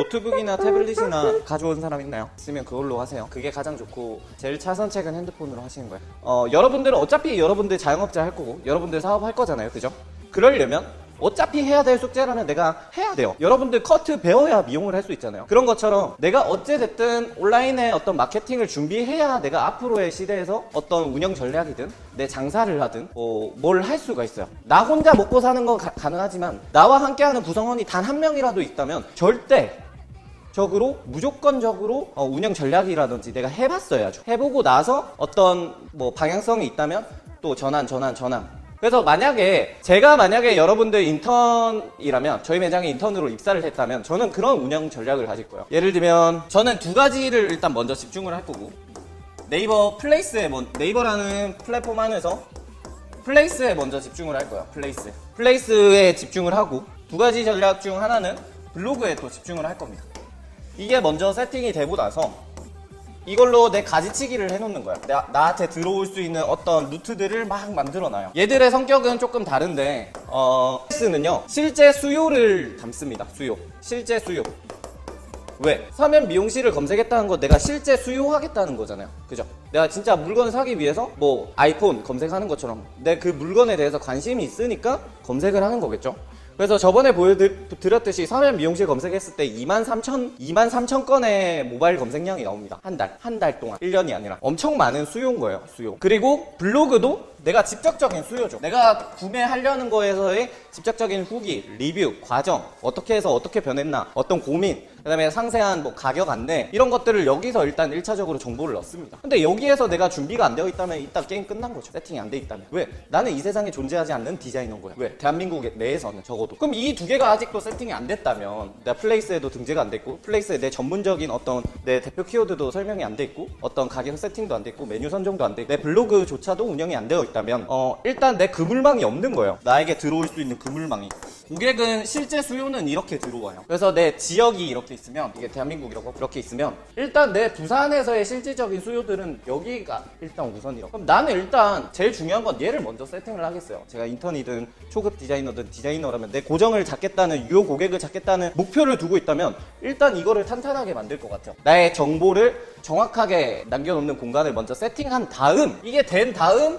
노트북이나 태블릿이나 가져온 사람 있나요? 있으면 그걸로 하세요. 그게 가장 좋고 제일 차선책은 핸드폰으로 하시는 거예요. 여러분들은 어차피 여러분들 자영업자 할 거고 여러분들 사업 할 거잖아요. 그죠? 그러려면 어차피 해야 될 숙제라면 내가 해야 돼요. 여러분들 커트 배워야 미용을 할 수 있잖아요. 그런 것처럼 내가 어찌됐든 온라인에 어떤 마케팅을 준비해야 내가 앞으로의 시대에서 어떤 운영 전략이든 내 장사를 하든 뭘 할 수가 있어요. 나 혼자 먹고 사는 건 가능하지만 나와 함께하는 구성원이 단 한 명이라도 있다면 절대적으로 무조건적으로 운영 전략이라든지 내가 해봤어야죠. 해보고 나서 어떤 뭐 방향성이 있다면 또 전환. 그래서 제가 만약에 여러분들 인턴이라면, 저희 매장에 인턴으로 입사를 했다면 저는 그런 운영 전략을 가질 거예요. 예를 들면 저는 두 가지를 일단 먼저 집중을 할 거고, 네이버라는 플랫폼 안에서 플레이스에 먼저 집중을 할 거예요. 플레이스에 집중을 하고, 두 가지 전략 중 하나는 블로그에 또 집중을 할 겁니다. 이게 먼저 세팅이 되고 나서 이걸로 내 가지치기를 해놓는 거야. 나한테 들어올 수 있는 어떤 루트들을 막 만들어놔요. 얘들의 성격은 조금 다른데 플레이스는요 실제 수요를 담습니다. 실제 수요. 왜? 서면 미용실을 검색했다는 건 내가 실제 수요하겠다는 거잖아요. 그죠? 내가 진짜 물건을 사기 위해서 뭐 아이폰 검색하는 것처럼 내 그 물건에 대해서 관심이 있으니까 검색을 하는 거겠죠? 그래서 저번에 보여드렸듯이 서면 미용실 검색했을 때 23,000 건의 모바일 검색량이 나옵니다. 한 달 동안. 1년이 아니라. 엄청 많은 수요인 거예요, 수요. 그리고 블로그도 내가 직접적인 수요죠. 내가 구매하려는 거에서의 직접적인 후기, 리뷰, 과정, 어떻게 해서 어떻게 변했나, 어떤 고민, 그 다음에 상세한 뭐 가격 안내, 이런 것들을 여기서 일단 1차적으로 정보를 넣습니다. 근데 여기에서 내가 준비가 안 되어 있다면 이따 게임 끝난 거죠. 세팅이 안 돼 있다면. 왜? 나는 이 세상에 존재하지 않는 디자이너인 거야. 왜? 대한민국 내에서는 적어도. 그럼 이 두 개가 아직도 세팅이 안 됐다면 내가 플레이스에도 등재가 안 됐고, 플레이스에 내 전문적인 어떤 내 대표 키워드도 설명이 안 돼 있고, 어떤 가격 세팅도 안 돼 있고, 메뉴 선정도 안 돼 있고, 내 블로그조차도 운영이 안 되어 있다면 일단 내 그물망이 없는 거예요. 나에게 들어올 수 있는 그물망이. 고객은 실제 수요는 이렇게 들어와요. 그래서 내 지역이 이렇게 있으면, 이게 대한민국 이렇게 있으면 일단 내 부산에서의 실질적인 수요들은 여기가 일단 우선이라고. 그럼 나는 일단 제일 중요한 건 얘를 먼저 세팅을 하겠어요. 제가 인턴이든 초급 디자이너든 디자이너라면 내 고정을 잡겠다는, 유효 고객을 잡겠다는 목표를 두고 있다면 일단 이거를 탄탄하게 만들 것 같아요. 나의 정보를 정확하게 남겨놓는 공간을 먼저 세팅한 다음, 이게 된 다음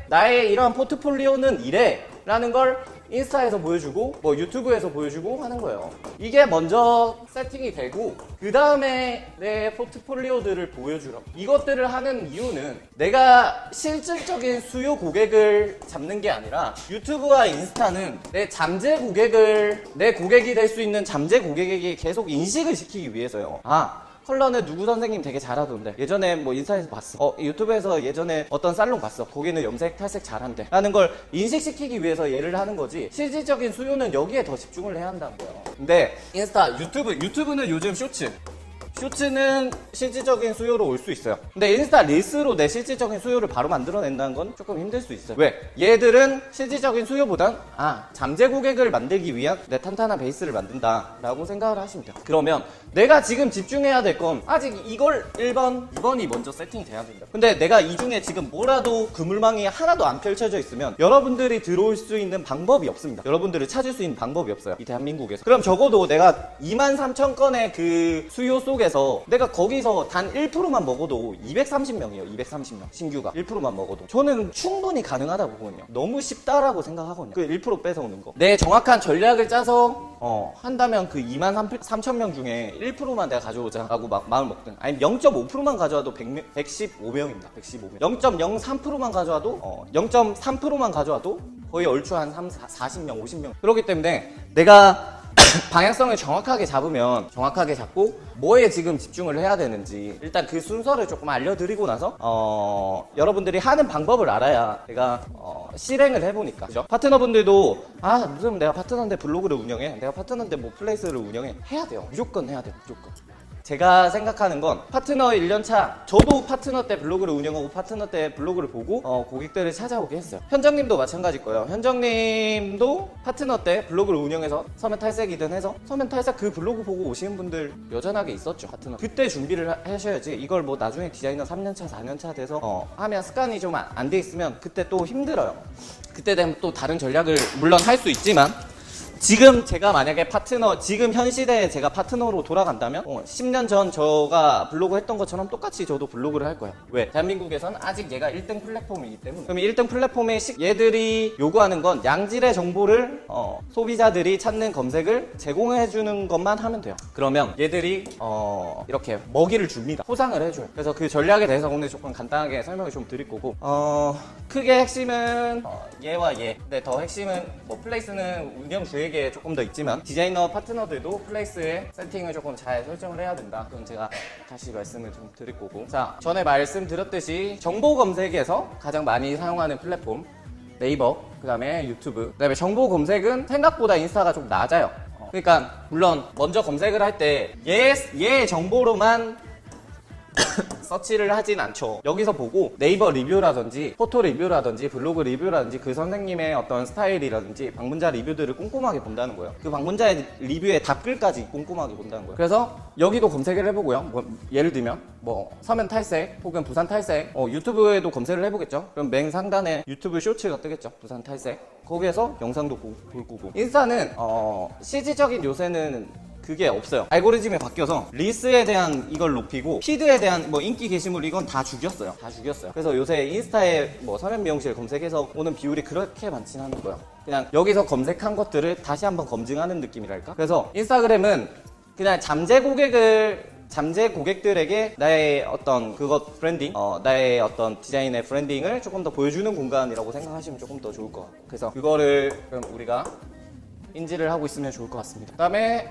나의 이러한 포트폴리오는 이래 라는 걸 인스타에서 보여주고 뭐 유튜브에서 보여주고 하는 거예요. 이게 먼저 세팅이 되고 그 다음에 내 포트폴리오들을 보여주라고. 이것들을 하는 이유는 내가 실질적인 수요 고객을 잡는 게 아니라 유튜브와 인스타는 내 잠재 고객을, 내 고객이 될 수 있는 잠재 고객에게 계속 인식을 시키기 위해서요. 컬러는 누구 선생님 되게 잘하던데, 예전에 뭐 인스타에서 봤어, 유튜브에서 예전에 어떤 살롱 봤어, 거기는 염색 탈색 잘한대 라는 걸 인식시키기 위해서 얘를 하는 거지, 실질적인 수요는 여기에 더 집중을 해야 한다는 거예요. 근데 인스타, 유튜브는 요즘 쇼츠는 실질적인 수요로 올 수 있어요. 근데 인스타 릴스로 내 실질적인 수요를 바로 만들어낸다는 건 조금 힘들 수 있어요. 왜? 얘들은 실질적인 수요보단 잠재 고객을 만들기 위한 내 탄탄한 베이스를 만든다 라고 생각을 하시면 돼요. 그러면 내가 지금 집중해야 될 건 아직 이걸 1번, 2번이 먼저 세팅이 돼야 된다. 근데 내가 이 중에 지금 뭐라도 그물망이 하나도 안 펼쳐져 있으면 여러분들이 들어올 수 있는 방법이 없습니다. 여러분들을 찾을 수 있는 방법이 없어요, 이 대한민국에서. 그럼 적어도 내가 23,000건의 그 수요 속에서 내가 거기서 단 1%만 먹어도 230명이에요. 230명 신규가 1%만 먹어도 저는 충분히 가능하다고 보거든요. 너무 쉽다라고 생각하거든요. 그 1% 뺏어오는 거. 내 정확한 전략을 짜서 한다면 그 23,000명 중에 1%만 내가 가져오자라고 마음을 먹든, 아니면 0.5%만 가져와도 115명입니다. 115명. 0.03%만 가져와도 0.3%만 가져와도 거의 얼추 한 40명, 50명. 그렇기 때문에 내가 방향성을 정확하게 잡고 뭐에 지금 집중을 해야 되는지 일단 그 순서를 조금 알려드리고 나서 여러분들이 하는 방법을 알아야 제가 실행을 해보니까, 그죠? 파트너분들도 무슨 내가 파트너인데 블로그를 운영해, 내가 파트너인데 뭐 플레이스를 운영해, 해야 돼요. 무조건 해야 돼요. 무조건. 제가 생각하는 건 파트너 1년차, 저도 파트너 때 블로그를 운영하고 파트너 때 블로그를 보고 고객들을 찾아오게 했어요. 현정님도 마찬가지일 거예요. 현정님도 파트너 때 블로그를 운영해서 서면 탈색이든 해서 서면 탈색 그 블로그 보고 오시는 분들 여전하게 있었죠. 파트너. 그때 준비를 하셔야지, 이걸 뭐 나중에 디자이너 3년차, 4년차 돼서 하면 습관이 좀 안 돼 있으면 그때 또 힘들어요. 그때 되면 또 다른 전략을 물론 할 수 있지만 지금 제가 만약에 지금 현 시대에 제가 파트너로 돌아간다면 10년 전 저가 블로그 했던 것처럼 똑같이 저도 블로그를 할 거예요. 왜? 대한민국에선 아직 얘가 1등 플랫폼이기 때문에. 그럼 1등 플랫폼에 얘들이 요구하는 건 양질의 정보를 소비자들이 찾는 검색을 제공해주는 것만 하면 돼요. 그러면 얘들이 이렇게 먹이를 줍니다. 포상을 해줘요. 그래서 그 전략에 대해서 오늘 조금 간단하게 설명을 좀 드릴 거고, 크게 핵심은 얘와 얘. 근데 더 핵심은 뭐 플레이스는 운영주에게 조금 더 있지만 디자이너 파트너들도 플레이스의 세팅을 조금 잘 설정을 해야 된다. 그럼 제가 다시 말씀을 좀 드릴 거고, 자, 전에 말씀드렸듯이 정보 검색에서 가장 많이 사용하는 플랫폼 네이버, 그 다음에 유튜브, 그 다음에 정보 검색은 생각보다 인스타가 좀 낮아요. 그러니까 물론 먼저 검색을 할 때 얘 정보로만 서치를 하진 않죠. 여기서 보고 네이버 리뷰라든지 포토 리뷰라든지 블로그 리뷰라든지 그 선생님의 어떤 스타일이라든지 방문자 리뷰들을 꼼꼼하게 본다는 거예요. 그 방문자의 리뷰의 답글까지 꼼꼼하게 본다는 거예요. 그래서 여기도 검색을 해보고요. 뭐 예를 들면 뭐 서면 탈색 혹은 부산 탈색, 유튜브에도 검색을 해보겠죠. 그럼 맨 상단에 유튜브 쇼츠가 뜨겠죠. 부산 탈색. 거기에서 영상도 볼 거고. 인스타는 실질적인 요새는 그게 없어요. 알고리즘이 바뀌어서 릴스에 대한 이걸 높이고 피드에 대한 뭐 인기 게시물 이건 다 죽였어요. 그래서 요새 인스타에 뭐 서면 미용실 검색해서 오는 비율이 그렇게 많진 않은 거예요. 그냥 여기서 검색한 것들을 다시 한번 검증하는 느낌이랄까? 그래서 인스타그램은 그냥 잠재 고객들에게 나의 어떤 브랜딩, 나의 어떤 디자인의 브랜딩을 조금 더 보여주는 공간이라고 생각하시면 조금 더 좋을 것 같고, 그래서 그거를 그럼 우리가 인지를 하고 있으면 좋을 것 같습니다. 그 다음에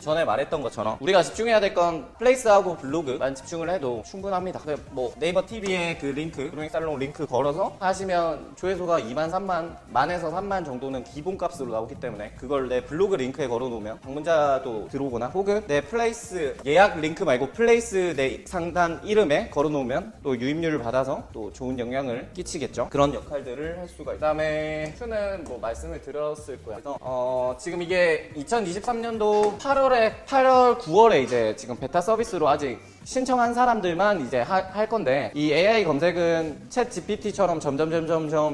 전에 말했던 것처럼 우리가 집중해야 될 건 플레이스하고 블로그만 집중을 해도 충분합니다. 뭐 네이버 TV에 그 링크, 드로잉 살롱 링크 걸어서 하시면 조회수가 2만, 3만, 만에서 3만 정도는 기본값으로 나오기 때문에 그걸 내 블로그 링크에 걸어놓으면 방문자도 들어오거나 혹은 내 플레이스 예약 링크 말고 플레이스 내 상단 이름에 걸어놓으면 또 유입률을 받아서 또 좋은 영향을 끼치겠죠. 그런 역할들을 할 수가 있어요. 그 다음에 큐는 뭐 말씀을 드렸을 거예요. 그래서 지금 이게 2023년도 8월, 9월에 이제 지금 베타 서비스로 아직 신청한 사람들만 이제 할 건데, 이 AI 검색은 챗 GPT처럼 점점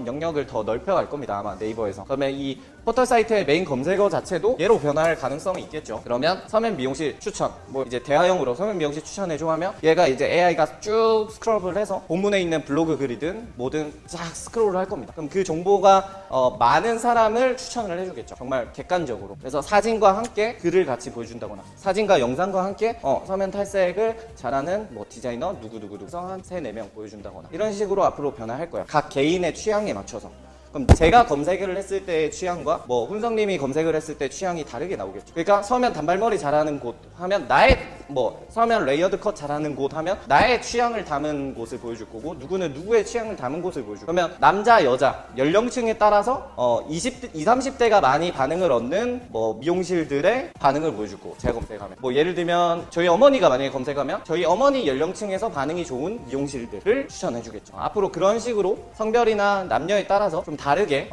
영역을 더 넓혀갈 겁니다. 아마 네이버에서. 그러면 이 포털 사이트의 메인 검색어 자체도 얘로 변화할 가능성이 있겠죠. 그러면 서면 미용실 추천, 뭐 이제 대화형으로 서면 미용실 추천해줘 하면 얘가 이제 AI가 쭉 스크롤을 해서 본문에 있는 블로그 글이든 뭐든 쫙 스크롤을 할 겁니다. 그럼 그 정보가 많은 사람을 추천을 해주겠죠. 정말 객관적으로. 그래서 사진과 함께 글을 같이 보여준다거나 사진과 영상과 함께 서면 탈색을 잘하는 뭐 디자이너 누구누구해서 한 3-4명 보여준다거나 이런 식으로 앞으로 변화할 거예요. 각 개인의 취향에 맞춰서. 그럼 제가 검색을 했을 때의 취향과 뭐 훈성님이 검색을 했을 때 취향이 다르게 나오겠죠. 그러니까 서면 단발머리 잘하는 곳 하면 나의 뭐 서면 레이어드 컷 잘하는 곳 하면 나의 취향을 담은 곳을 보여줄 거고, 누구는 누구의 취향을 담은 곳을 보여줄 거고, 그러면 남자 여자 연령층에 따라서 20대 30대가 많이 반응을 얻는 뭐 미용실들의 반응을 보여줄 거고, 제가 검색하면 뭐 예를 들면 저희 어머니가 만약에 검색하면 저희 어머니 연령층에서 반응이 좋은 미용실들을 추천해 주겠죠. 앞으로 그런 식으로 성별이나 남녀에 따라서 좀 다르게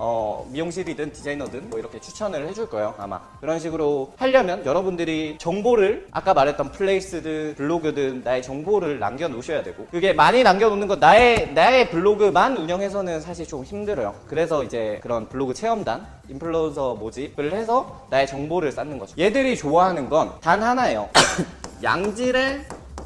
미용실이든 디자이너든 뭐 이렇게 추천을 해줄 거예요. 아마 그런 식으로 하려면 여러분들이 정보를 아까 말했던 플레이스든 블로그든 나의 정보를 남겨놓으셔야 되고, 그게 많이 남겨놓는 건 나의 블로그만 운영해서는 사실 좀 힘들어요. 그래서 이제 그런 블로그 체험단, 인플루언서 모집을 해서 나의 정보를 쌓는 거죠. 얘들이 좋아하는 건 단 하나예요. 양질의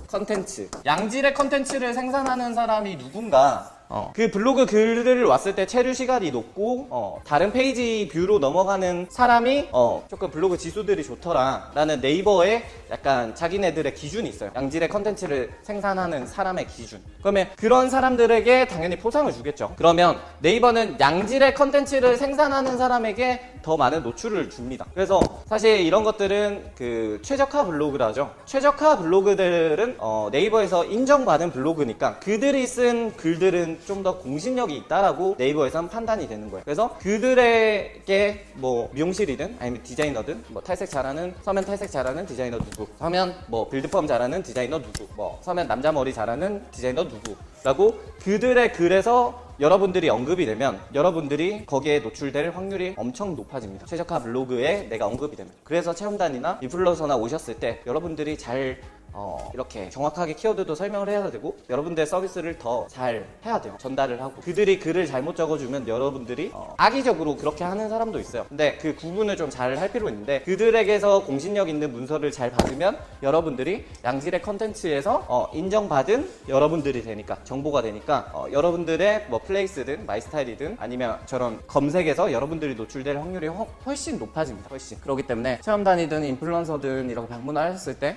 컨텐츠. 양질의 컨텐츠를 생산하는 사람이 누군가, 그 블로그 글을 왔을 때 체류 시간이 높고 다른 페이지 뷰로 넘어가는 사람이 조금 블로그 지수들이 좋더라 라는 네이버에 약간 자기네들의 기준이 있어요. 양질의 컨텐츠를 생산하는 사람의 기준. 그러면 그런 사람들에게 당연히 포상을 주겠죠. 그러면 네이버는 양질의 컨텐츠를 생산하는 사람에게 더 많은 노출을 줍니다. 그래서 사실 이런 것들은 그 최적화 블로그라죠. 최적화 블로그들은 네이버에서 인정받은 블로그니까 그들이 쓴 글들은 좀 더 공신력이 있다라고 네이버에서는 판단이 되는 거예요. 그래서 그들에게 뭐 미용실이든 아니면 디자이너든 뭐 탈색 잘하는 서면 탈색 잘하는 디자이너 누구, 서면 뭐 빌드펌 잘하는 디자이너 누구, 뭐 서면 남자 머리 잘하는 디자이너 누구라고 그들의 글에서 여러분들이 언급이 되면 여러분들이 거기에 노출될 확률이 엄청 높아집니다. 최적화 블로그에 내가 언급이 되면. 그래서 체험단이나 인플루언서나 오셨을 때 여러분들이 잘 이렇게 정확하게 키워드도 설명을 해야 되고 여러분들의 서비스를 더 잘 해야 돼요. 전달을 하고 그들이 글을 잘못 적어주면 여러분들이 악의적으로 그렇게 하는 사람도 있어요. 근데 그 구분을 좀 잘 할 필요 있는데 그들에게서 공신력 있는 문서를 잘 받으면 여러분들이 양질의 컨텐츠에서 인정받은 여러분들이 되니까 정보가 되니까 여러분들의 뭐 플레이스든 마이스타일이든 아니면 저런 검색에서 여러분들이 노출될 확률이 훨씬 높아집니다. 훨씬. 그렇기 때문에 체험 다니든 인플루언서든 이렇게 방문을 하셨을 때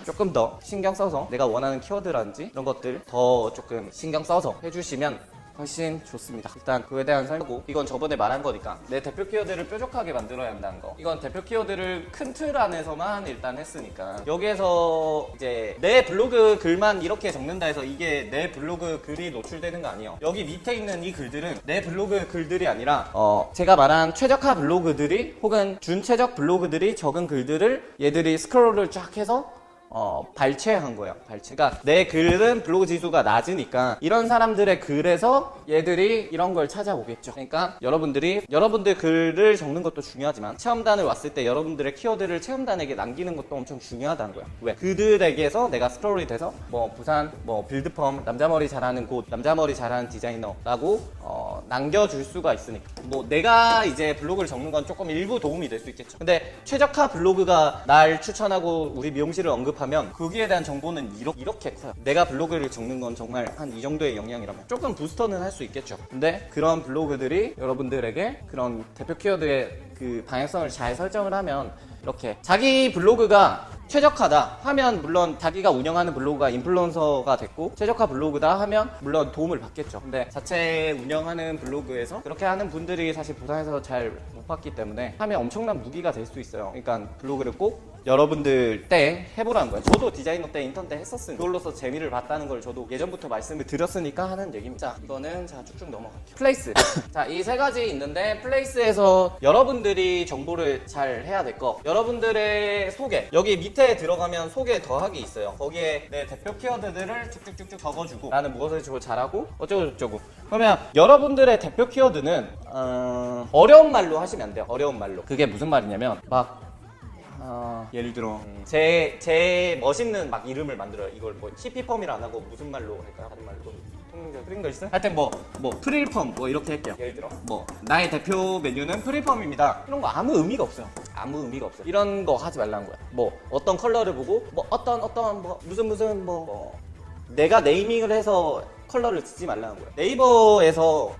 조금 더 신경 써서 내가 원하는 키워드라든지 이런 것들 더 조금 신경 써서 해주시면 훨씬 좋습니다. 일단 그에 대한 설명이고 이건 저번에 말한 거니까 내 대표 키워드를 뾰족하게 만들어야 한다는 거. 이건 대표 키워드를 큰 틀 안에서만 일단 했으니까 여기에서 이제 내 블로그 글만 이렇게 적는다 해서 이게 내 블로그 글이 노출되는 거 아니에요. 여기 밑에 있는 이 글들은 내 블로그 글들이 아니라 제가 말한 최적화 블로그들이 혹은 준최적 블로그들이 적은 글들을 얘들이 스크롤을 쫙 해서 발췌한 거예요. 발췌. 그러니까 내 글은 블로그 지수가 낮으니까 이런 사람들의 글에서 얘들이 이런 걸 찾아오겠죠. 그러니까 여러분들 글을 적는 것도 중요하지만 체험단을 왔을 때 여러분들의 키워드를 체험단에게 남기는 것도 엄청 중요하다는 거야. 왜? 그들에게서 내가 스크롤이 돼서 뭐 부산 뭐 빌드펌 남자머리 잘하는 곳 남자머리 잘하는 디자이너라고 남겨줄 수가 있으니까 뭐 내가 이제 블로그를 적는 건 조금 일부 도움이 될 수 있겠죠. 근데 최적화 블로그가 날 추천하고 우리 미용실을 언급하면 거기에 대한 정보는 이렇게 커요. 내가 블로그를 적는 건 정말 한 이 정도의 영향이라면 조금 부스터는 할 수 있겠죠. 근데 그런 블로그들이 여러분들에게 그런 대표 키워드의 그 방향성을 잘 설정을 하면 이렇게 자기 블로그가 최적화다 하면 물론 자기가 운영하는 블로그가 인플루언서가 됐고 최적화 블로그다 하면 물론 도움을 받겠죠. 근데 자체 운영하는 블로그에서 그렇게 하는 분들이 사실 부산에서 잘 못 받기 때문에 하면 엄청난 무기가 될 수 있어요. 그러니까 블로그를 꼭 여러분들 때 해보라는 거예요. 저도 디자이너 때 인턴 때 했었으니 그걸로서 재미를 봤다는 걸 저도 예전부터 말씀을 드렸으니까 하는 얘기입니다. 자, 이거는 자 쭉쭉 넘어갈게요. 플레이스. 자, 이 세 가지 있는데 플레이스에서 여러분들이 정보를 잘 해야 될 거. 여러분들의 소개. 여기 밑에 들어가면 소개 더하기 있어요. 거기에 내 대표 키워드들을 쭉쭉쭉쭉 적어주고 나는 무엇을 잘하고 어쩌고저쩌고. 그러면 여러분들의 대표 키워드는 어려운 말로 하시면 안 돼요. 어려운 말로. 그게 무슨 말이냐면 막 예를 들어 제 멋있는 막 이름을 만들어요. 이걸 뭐 히피펌이라 안 하고 무슨 말로 할까요? 다른 말로 프링글스? 하여튼 뭐 프릴펌 뭐 이렇게 할게요. 예를 들어 뭐 나의 대표 메뉴는 프릴펌입니다. 이런 거 아무 의미가 없어요. 아무 의미가 없어요. 이런 거 하지 말라는 거야. 뭐 어떤 컬러를 보고 뭐 어떤 뭐 무슨 뭐 내가 네이밍을 해서 컬러를 쓰지 말라는 거예요.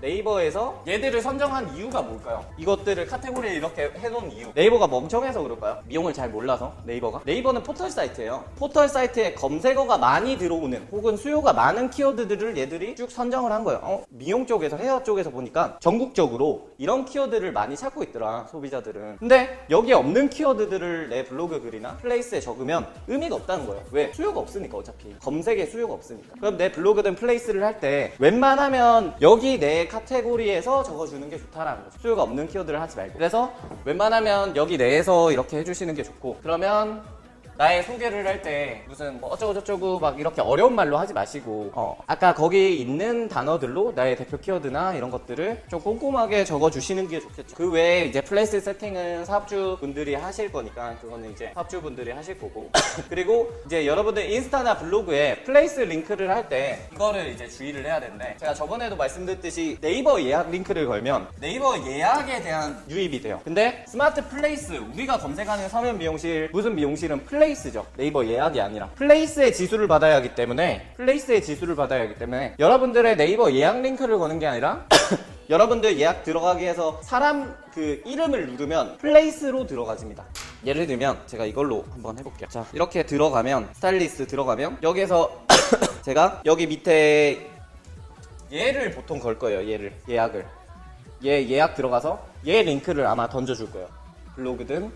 네이버에서 얘들을 선정한 이유가 뭘까요? 이것들을 카테고리에 이렇게 해놓은 이유. 네이버가 멍청해서 그럴까요? 미용을 잘 몰라서 네이버가? 네이버는 포털 사이트예요. 포털 사이트에 검색어가 많이 들어오는 혹은 수요가 많은 키워드들을 얘들이 쭉 선정을 한 거예요. 미용 쪽에서 헤어 쪽에서 보니까 전국적으로 이런 키워드를 많이 찾고 있더라 소비자들은. 근데 여기에 없는 키워드들을 내 블로그 글이나 플레이스에 적으면 의미가 없다는 거예요. 왜? 수요가 없으니까 어차피. 검색에 수요가 없으니까. 그럼 내 블로그든 플레이스를 할 때 웬만하면 여기 내 카테고리에서 적어주는 게 좋다라는 거죠. 수요가 없는 키워드를 하지 말고. 그래서 웬만하면 여기 내에서 이렇게 해주시는 게 좋고 그러면 나의 소개를 할 때 무슨 뭐 어쩌고저쩌고 막 이렇게 어려운 말로 하지 마시고 아까 거기 있는 단어들로 나의 대표 키워드나 이런 것들을 좀 꼼꼼하게 적어주시는 게 좋겠죠. 그 외에 이제 플레이스 세팅은 사업주 분들이 하실 거니까 그거는 이제 사업주 분들이 하실 거고 그리고 이제 여러분들 인스타나 블로그에 플레이스 링크를 할 때 이거를 이제 주의를 해야 되는데 제가 저번에도 말씀드렸듯이 네이버 예약 링크를 걸면 네이버 예약에 대한 유입이 돼요. 근데 스마트 플레이스 우리가 검색하는 서면 미용실 무슨 미용실은 플레이스죠. 네이버 예약이 아니라 플레이스의 지수를 받아야 하기 때문에 여러분들의 네이버 예약 링크를 거는 게 아니라 여러분들 예약 들어가기 위해서 사람 그 이름을 누르면 플레이스로 들어가집니다. 예를 들면 제가 이걸로 한번 해볼게요. 자, 이렇게 들어가면 스타일리스트 들어가면 여기에서 제가 여기 밑에 얘를 보통 걸 거예요. 얘를 예약을 얘 예약 들어가서 얘 링크를 아마 던져줄 거예요. 블로그든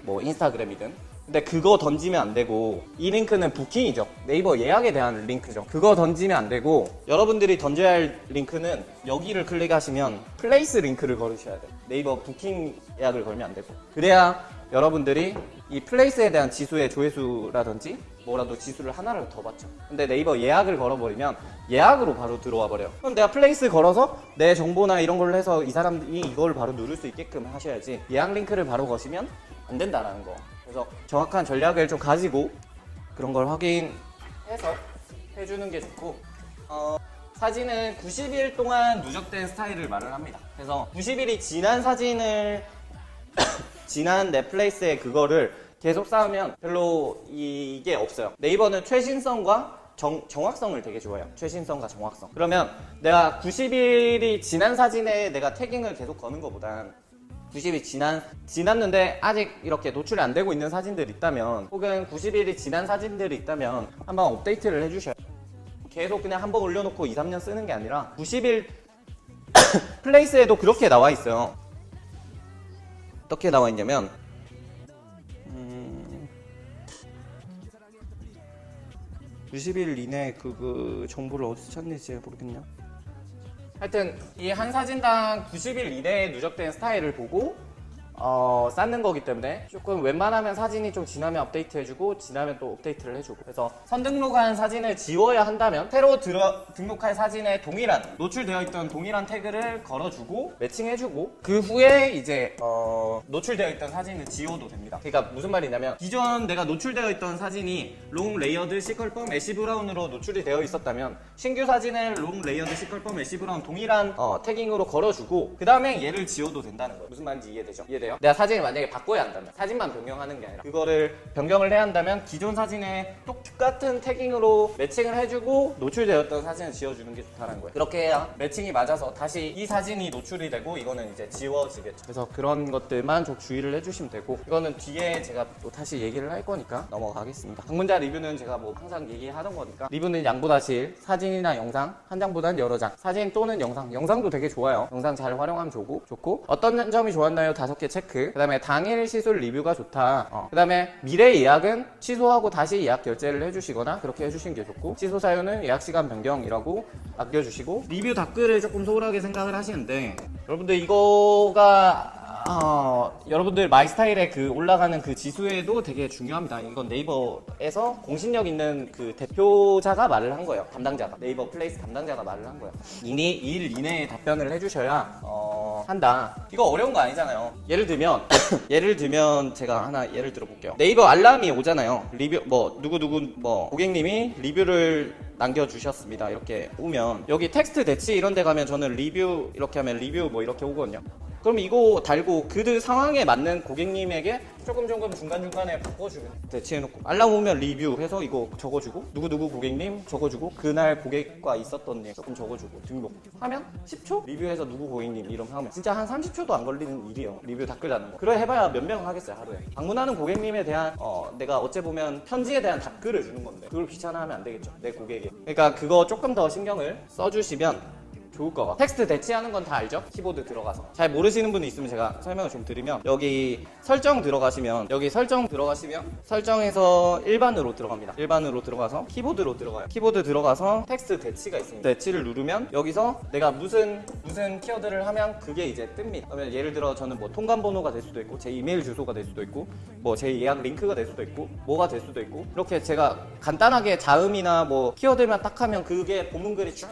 뭐 인스타그램이든. 근데 그거 던지면 안 되고 이 링크는 부킹이죠. 네이버 예약에 대한 링크죠. 그거 던지면 안 되고 여러분들이 던져야 할 링크는 여기를 클릭하시면 플레이스 링크를 걸으셔야 돼요. 네이버 부킹 예약을 걸면 안 되고 그래야 여러분들이 이 플레이스에 대한 지수의 조회수라든지 뭐라도 지수를 하나를 더 받죠. 근데 네이버 예약을 걸어버리면 예약으로 바로 들어와 버려요. 그럼 내가 플레이스 걸어서 내 정보나 이런 걸로 해서 이 사람이 이걸 바로 누를 수 있게끔 하셔야지 예약 링크를 바로 거시면 안 된다라는 거. 그래서 정확한 전략을 좀 가지고 그런 걸 확인해서 해주는 게 좋고, 사진은 90일 동안 누적된 스타일을 말을 합니다. 그래서 90일이 지난 사진을 지난 넷플레이스에 그거를 계속 쌓으면 별로 이게 없어요. 네이버는 최신성과 정확성을 되게 좋아해요. 최신성과 정확성. 그러면 내가 90일이 지난 사진에 내가 태깅을 계속 거는 것보단 90일이 지났는데 아직 이렇게 노출이 안 되고 있는 사진들이 있다면, 혹은 90일이 지난 사진들이 있다면 한번 업데이트를 해주셔야 돼요. 계속 그냥 한번 올려놓고 2, 3년 쓰는 게 아니라 90일 플레이스에도 그렇게 나와 있어요. 어떻게 나와 있냐면 90일 이내 그 정보를 어디서 찾는지 모르겠냐. 하여튼 이 한 사진당 90일 이내에 누적된 스타일을 보고 쌓는 거기 때문에 조금 웬만하면 사진이 좀 지나면 업데이트 해주고, 지나면 또 업데이트를 해주고, 그래서 선등록한 사진을 지워야 한다면 새로 등록할 사진에 동일한 노출되어 있던 동일한 태그를 걸어주고 매칭해주고, 그 후에 이제 노출되어 있던 사진을 지워도 됩니다. 그러니까 무슨 말이냐면, 기존 내가 노출되어 있던 사진이 롱 레이어드 시컬펌 애쉬 브라운으로 노출이 되어 있었다면 신규 사진을 롱 레이어드 시컬펌 애쉬 브라운 동일한 태깅으로 걸어주고 그 다음에 얘를 지워도 된다는 거예요. 무슨 말인지 이해되죠? 이해돼요? 내가 사진을 만약에 바꿔야 한다면, 사진만 변경하는 게 아니라 그거를 변경을 해야 한다면 기존 사진에 똑같은 태깅으로 매칭을 해주고 노출되었던 사진을 지워주는 게 좋다는 거예요. 그렇게 해야 매칭이 맞아서 다시 이 사진이 노출이 되고 이거는 이제 지워지겠죠. 그래서 그런 것들만 좀 주의를 해주시면 되고, 이거는 뒤에 제가 또 다시 얘기를 할 거니까 넘어가겠습니다. 방문자 리뷰는 제가 뭐 항상 얘기하던 거니까, 리뷰는 양보다 질, 사진이나 영상 한 장보단 여러 장, 사진 또는 영상도 되게 좋아요. 영상 잘 활용하면 좋고, 어떤 점이 좋았나요? 5개 체크. 그 다음에 당일 시술 리뷰가 좋다. 그 다음에 미래 예약은 취소하고 다시 예약 결제를 해주시거나 그렇게 해주시는 게 좋고, 취소 사유는 예약 시간 변경이라고 아껴주시고, 리뷰 댓글을 조금 소홀하게 생각을 하시는데, 여러분들 이거가 여러분들 마이스타일에 그 올라가는 그 지수에도 되게 중요합니다. 이건 네이버에서 공신력 있는 그 대표자가 말을 한 거예요. 담당자가, 네이버 플레이스 담당자가 말을 한 거예요. 2일 이내에 답변을 해주셔야 한다. 이거 어려운 거 아니잖아요. 예를 들면 제가 하나 예를 들어볼게요. 네이버 알람이 오잖아요. 리뷰 누구 고객님이 리뷰를 남겨주셨습니다. 이렇게 오면 여기 텍스트 대치 이런 데 가면 저는 리뷰 이렇게 하면 리뷰 이렇게 오거든요. 그럼 이거 달고 그 상황에 맞는 고객님에게 조금 중간중간에 바꿔주면, 대치해놓고 알람 오면 리뷰 해서 이거 적어주고, 누구 고객님 적어주고, 그날 고객과 있었던 일 조금 적어주고 등록하면 10초? 리뷰해서 누구 고객님 이름 하면 진짜 한 30초도 안 걸리는 일이에요. 리뷰 댓글 다는 거. 그래 해봐야 몇 명 하겠어요, 하루에. 방문하는 고객님에 대한 내가 어째 보면 편지에 대한 답글을 주는 건데 그걸 귀찮아하면 안 되겠죠, 내 고객이. 그러니까 그거 조금 더 신경을 써주시면 좋을 것 같아요. 텍스트 대치하는 건 다 알죠? 키보드 들어가서. 잘 모르시는 분이 있으면 제가 설명을 좀 드리면, 여기 설정 들어가시면 설정에서 일반으로 들어갑니다. 일반으로 들어가서 키보드로 들어가요. 키보드 들어가서 텍스트 대치가 있습니다. 대치를 누르면 여기서 내가 무슨 키워드를 하면 그게 이제 뜹니다. 그러면 예를 들어 저는 뭐 통관 번호가 될 수도 있고, 제 이메일 주소가 될 수도 있고, 뭐 제 예약 링크가 될 수도 있고, 뭐가 될 수도 있고, 이렇게 제가 간단하게 자음이나 뭐 키워드만 딱 하면 그게 본문글이 쭉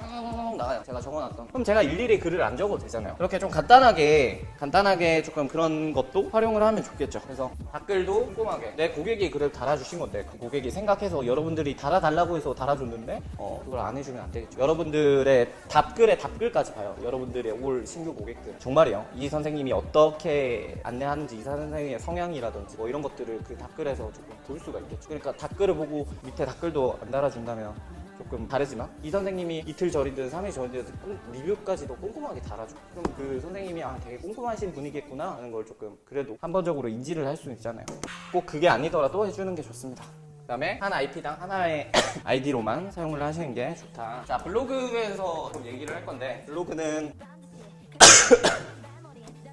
나와요. 제가 적어놨던. 그럼 제가 일일이 글을 안 적어도 되잖아요. 이렇게 좀 간단하게 조금 그런 것도 활용을 하면 좋겠죠. 그래서 댓글도 꼼꼼하게 내 고객이 글을 달아주신 건데, 그 고객이 생각해서 여러분들이 달아달라고 해서 달아줬는데 그걸 안 해주면 안 되겠죠. 여러분들의 답글까지 봐요. 여러분들의 올 신규 고객들. 정말이요. 이 선생님이 어떻게 안내하는지, 이 선생님의 성향이라든지 뭐 이런 것들을 그 답글에서 조금 볼 수가 있겠죠. 그러니까 답글을 보고 밑에 댓글도 안 달아준다면 조금 다르지만, 이 선생님이 이틀 전이든 3일 전이든 리뷰까지도 꼼꼼하게 달아줘. 그럼 그 선생님이 되게 꼼꼼하신 분이겠구나 하는 걸 조금 그래도 한번적으로 인지를 할 수 있잖아요. 꼭 그게 아니더라도 해주는 게 좋습니다. 그 다음에 한 IP당 하나의 아이디로만 사용을 하시는 게 좋다. 자, 블로그에서 좀 얘기를 할 건데, 블로그는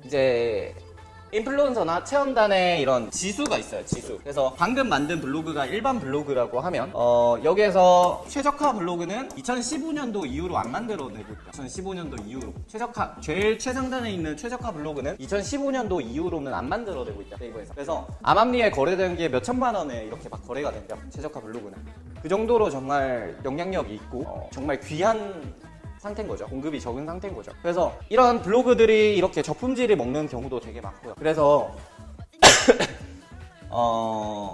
이제 인플루언서나 체험단의 이런 지수가 있어요, 지수. 그래서 방금 만든 블로그가 일반 블로그라고 하면 여기에서 최적화 블로그는 2015년도 이후로 안 만들어내고 있다. 2015년도 이후로 제일 최상단에 있는 최적화 블로그는 2015년도 이후로는 안 만들어내고 있다, 네이버에서. 그래서 암암리에 거래되는 게 몇천만 원에 이렇게 막 거래가 된다, 최적화 블로그는. 그 정도로 정말 영향력이 있고 정말 귀한 상태인 거죠. 공급이 적은 상태인 거죠. 그래서 이런 블로그들이 이렇게 저품질을 먹는 경우도 되게 많고요. 그래서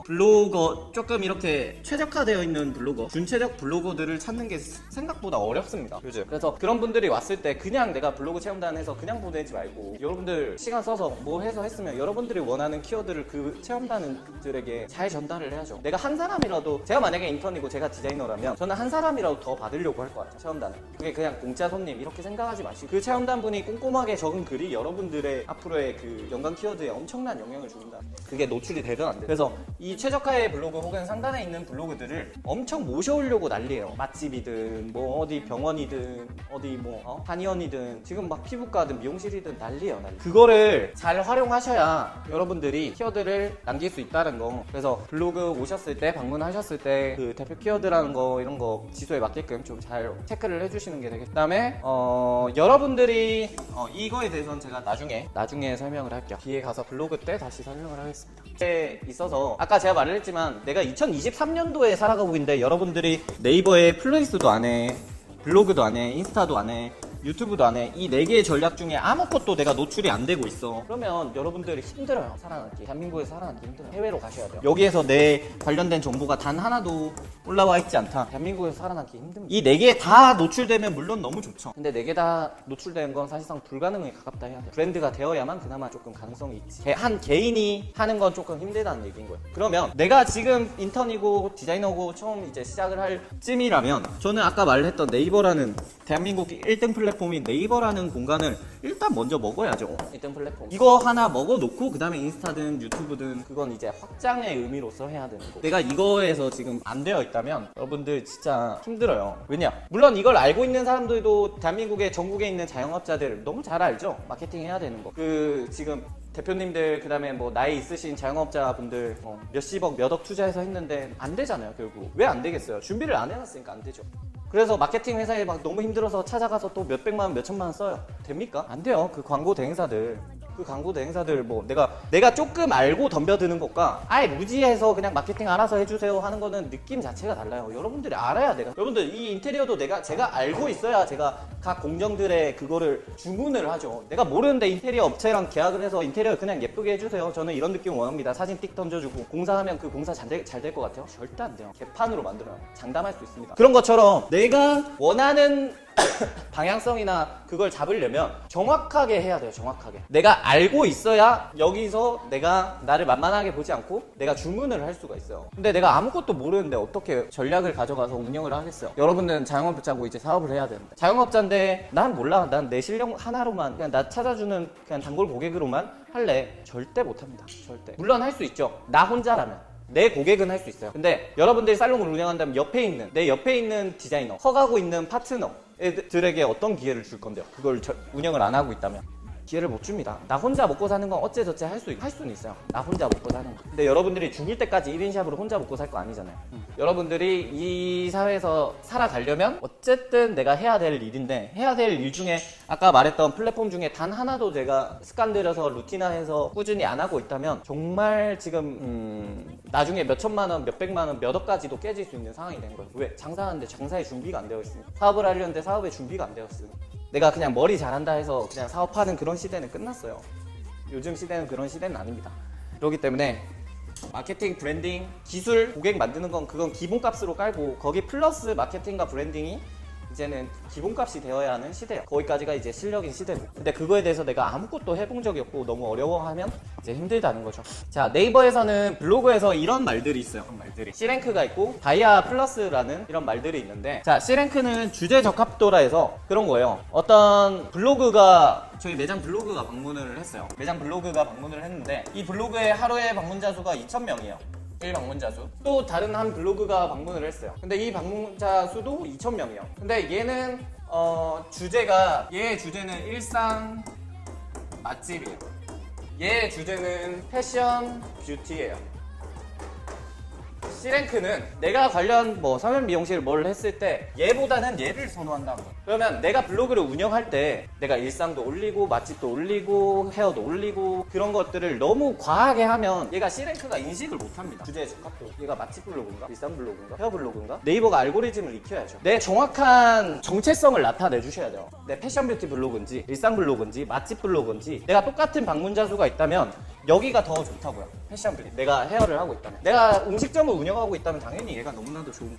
블로거 조금 이렇게 최적화되어 있는 블로거, 준최적 블로거들을 찾는 게 생각보다 어렵습니다 요즘. 그래서 그런 분들이 왔을 때 그냥 내가 블로그 체험단에서 그냥 보내지 말고 여러분들 시간 써서 뭐 해서 했으면 여러분들이 원하는 키워드를 그 체험단들에게 잘 전달을 해야죠. 내가 한 사람이라도, 제가 만약에 인턴이고 제가 디자이너라면 저는 한 사람이라도 더 받으려고 할 것 같아요. 체험단을. 그게 그냥 공짜 손님 이렇게 생각하지 마시고 그 체험단 분이 꼼꼼하게 적은 글이 여러분들의 앞으로의 그 연관 키워드에 엄청난 영향을 준다. 그게 노출이 되든 안 되든. 그래서 이 최적화의 블로그 혹은 상단에 있는 블로그들을 엄청 모셔오려고 난리예요. 맛집이든 뭐 어디 병원이든 어디 뭐 한의원이든 지금 막 피부과든 미용실이든 난리예요, 난리. 그거를 잘 활용하셔야 여러분들이 키워드를 남길 수 있다는 거. 그래서 블로그 오셨을 때, 방문하셨을 때 그 대표 키워드라는 거 이런 거 지수에 맞게끔 좀 잘 체크를 해주시는 게 되겠다. 그다음에 여러분들이 이거에 대해서는 제가 나중에 설명을 할게요. 뒤에 가서 블로그 때 다시 설명을 하겠습니다. 에 있어서 아까 제가 말을 했지만 내가 2023년도에 살아가고 있는데 여러분들이 네이버에 플레이스도 안 해, 블로그도 안 해, 인스타도 안 해, 유튜브도 안 해. 이 4개의 전략 중에 아무것도 내가 노출이 안 되고 있어. 그러면 여러분들이 힘들어요. 살아남기. 대한민국에서 살아남기 힘들어요. 해외로 가셔야 돼요. 여기에서 내 관련된 정보가 단 하나도 올라와 있지 않다. 대한민국에서 살아남기 힘듭니다. 이 4개 다 노출되면 물론 너무 좋죠. 근데 4개 다 노출되는 건 사실상 불가능에 가깝다 해야 돼요. 브랜드가 되어야만 그나마 조금 가능성이 있지. 한 개인이 하는 건 조금 힘들다는 얘기인 거예요. 그러면 내가 지금 인턴이고 디자이너고 처음 이제 시작을 할 쯤이라면 저는 아까 말했던 네이버라는 대한민국 1등 플랫폼인 네이버라는 공간을 일단 먼저 먹어야죠. 1등 플랫폼. 이거 하나 먹어놓고 그 다음에 인스타든 유튜브든 그건 이제 확장의 의미로서 해야 되는 거고. 내가 이거에서 지금 안 되어 있다면 여러분들 진짜 힘들어요. 왜냐? 물론 이걸 알고 있는 사람들도 대한민국의 전국에 있는 자영업자들 너무 잘 알죠? 마케팅 해야 되는 거. 지금 대표님들 그다음에 뭐 나이 있으신 자영업자분들 몇십억 몇억 투자해서 했는데 안 되잖아요. 결국 왜 안 되겠어요? 준비를 안 해놨으니까 안 되죠. 그래서 마케팅 회사에 막 너무 힘들어서 찾아가서 또 몇백만 원 몇천만 원 써요. 됩니까? 안 돼요. 그 광고 대행사들 뭐 내가 조금 알고 덤벼드는 것과 아예 무지해서 그냥 마케팅 알아서 해주세요 하는 거는 느낌 자체가 달라요. 여러분들이 알아야 돼요. 여러분들 이 인테리어도 제가 알고 있어야 제가 각 공정들의 그거를 주문을 하죠. 내가 모르는데 인테리어 업체랑 계약을 해서 인테리어 그냥 예쁘게 해주세요. 저는 이런 느낌 원합니다. 사진 띡 던져주고 공사하면 그 공사 잘 될 것 같아요? 절대 안 돼요. 개판으로 만들어요. 장담할 수 있습니다. 그런 것처럼 내가 원하는 방향성이나 그걸 잡으려면 정확하게 해야 돼요. 정확하게. 내가 알고 있어야 여기서 내가 나를 만만하게 보지 않고 내가 주문을 할 수가 있어요. 근데 내가 아무것도 모르는데 어떻게 전략을 가져가서 운영을 하겠어요? 여러분들은 자영업자고 이제 사업을 해야 되는데 자영업자인데 난 몰라. 난 내 실력 하나로만 그냥 나 찾아주는 그냥 단골 고객으로만 할래. 절대 못합니다. 절대. 물론 할 수 있죠. 나 혼자라면. 내 고객은 할 수 있어요. 근데 여러분들이 살롱을 운영한다면 내 옆에 있는 디자이너, 커가고 있는 파트너들에게 어떤 기회를 줄 건데요? 그걸 운영을 안 하고 있다면 기회를 못 줍니다. 나 혼자 먹고 사는 건 어째저째 할 수는 있어요. 나 혼자 먹고 사는 거. 근데 여러분들이 죽을 때까지 1인샵으로 혼자 먹고 살 거 아니잖아요. 여러분들이 이 사회에서 살아가려면 어쨌든 내가 해야 될 일인데 해야 될 일 중에 아까 말했던 플랫폼 중에 단 하나도 제가 습관 들여서 루틴화해서 꾸준히 안 하고 있다면 정말 지금 나중에 몇천만 원, 몇백만 원, 몇 억까지도 깨질 수 있는 상황이 된 거예요. 왜? 장사하는데 장사의 준비가 안 되어 있으니까. 사업을 하려는데 사업의 준비가 안 되어 있으니까. 내가 그냥 머리 잘한다 해서 그냥 사업하는 그런 시대는 끝났어요. 요즘 시대는 그런 시대는 아닙니다. 그렇기 때문에 마케팅, 브랜딩, 기술, 고객 만드는 건 그건 기본값으로 깔고 거기 플러스 마케팅과 브랜딩이 이제는 기본값이 되어야 하는 시대예요. 거기까지가 이제 실력인 시대고. 근데 그거에 대해서 내가 아무것도 해본 적이 없고 너무 어려워하면 이제 힘들다는 거죠. 자, 네이버에서는 블로그에서 이런 말들이 있어요. C랭크가 있고 다이아 플러스라는 이런 말들이 있는데, 자, C랭크는 주제 적합도라 해서 그런 거예요. 어떤 블로그가 저희 매장 블로그가 방문을 했어요. 매장 블로그가 방문을 했는데 이 블로그의 하루에 방문자 수가 2,000명이에요. 1방문자 수. 또 다른 한 블로그가 방문을 했어요. 근데 이 방문자 수도 2,000명이에요. 근데 얘는 얘의 주제는 일상 맛집이에요. 얘의 주제는 패션 뷰티예요. C랭크는 내가 관련 성형 미용실 뭘 했을 때 얘보다는 얘를 선호한다는 거예요. 그러면 내가 블로그를 운영할 때 내가 일상도 올리고 맛집도 올리고 헤어도 올리고 그런 것들을 너무 과하게 하면 얘가 C랭크가 인식을 못합니다. 주제에 적합도. 얘가 맛집 블로그인가? 일상 블로그인가? 헤어 블로그인가? 네이버가 알고리즘을 익혀야죠. 내 정확한 정체성을 나타내 주셔야 돼요. 내 패션 뷰티 블로그인지 일상 블로그인지 맛집 블로그인지 내가 똑같은 방문자 수가 있다면 여기가 더 좋다고요. 패션 뷰티. 내가 헤어를 하고 있다면, 내가 음식점을 운영하고 있다면 당연히 얘가 너무나도 좋은.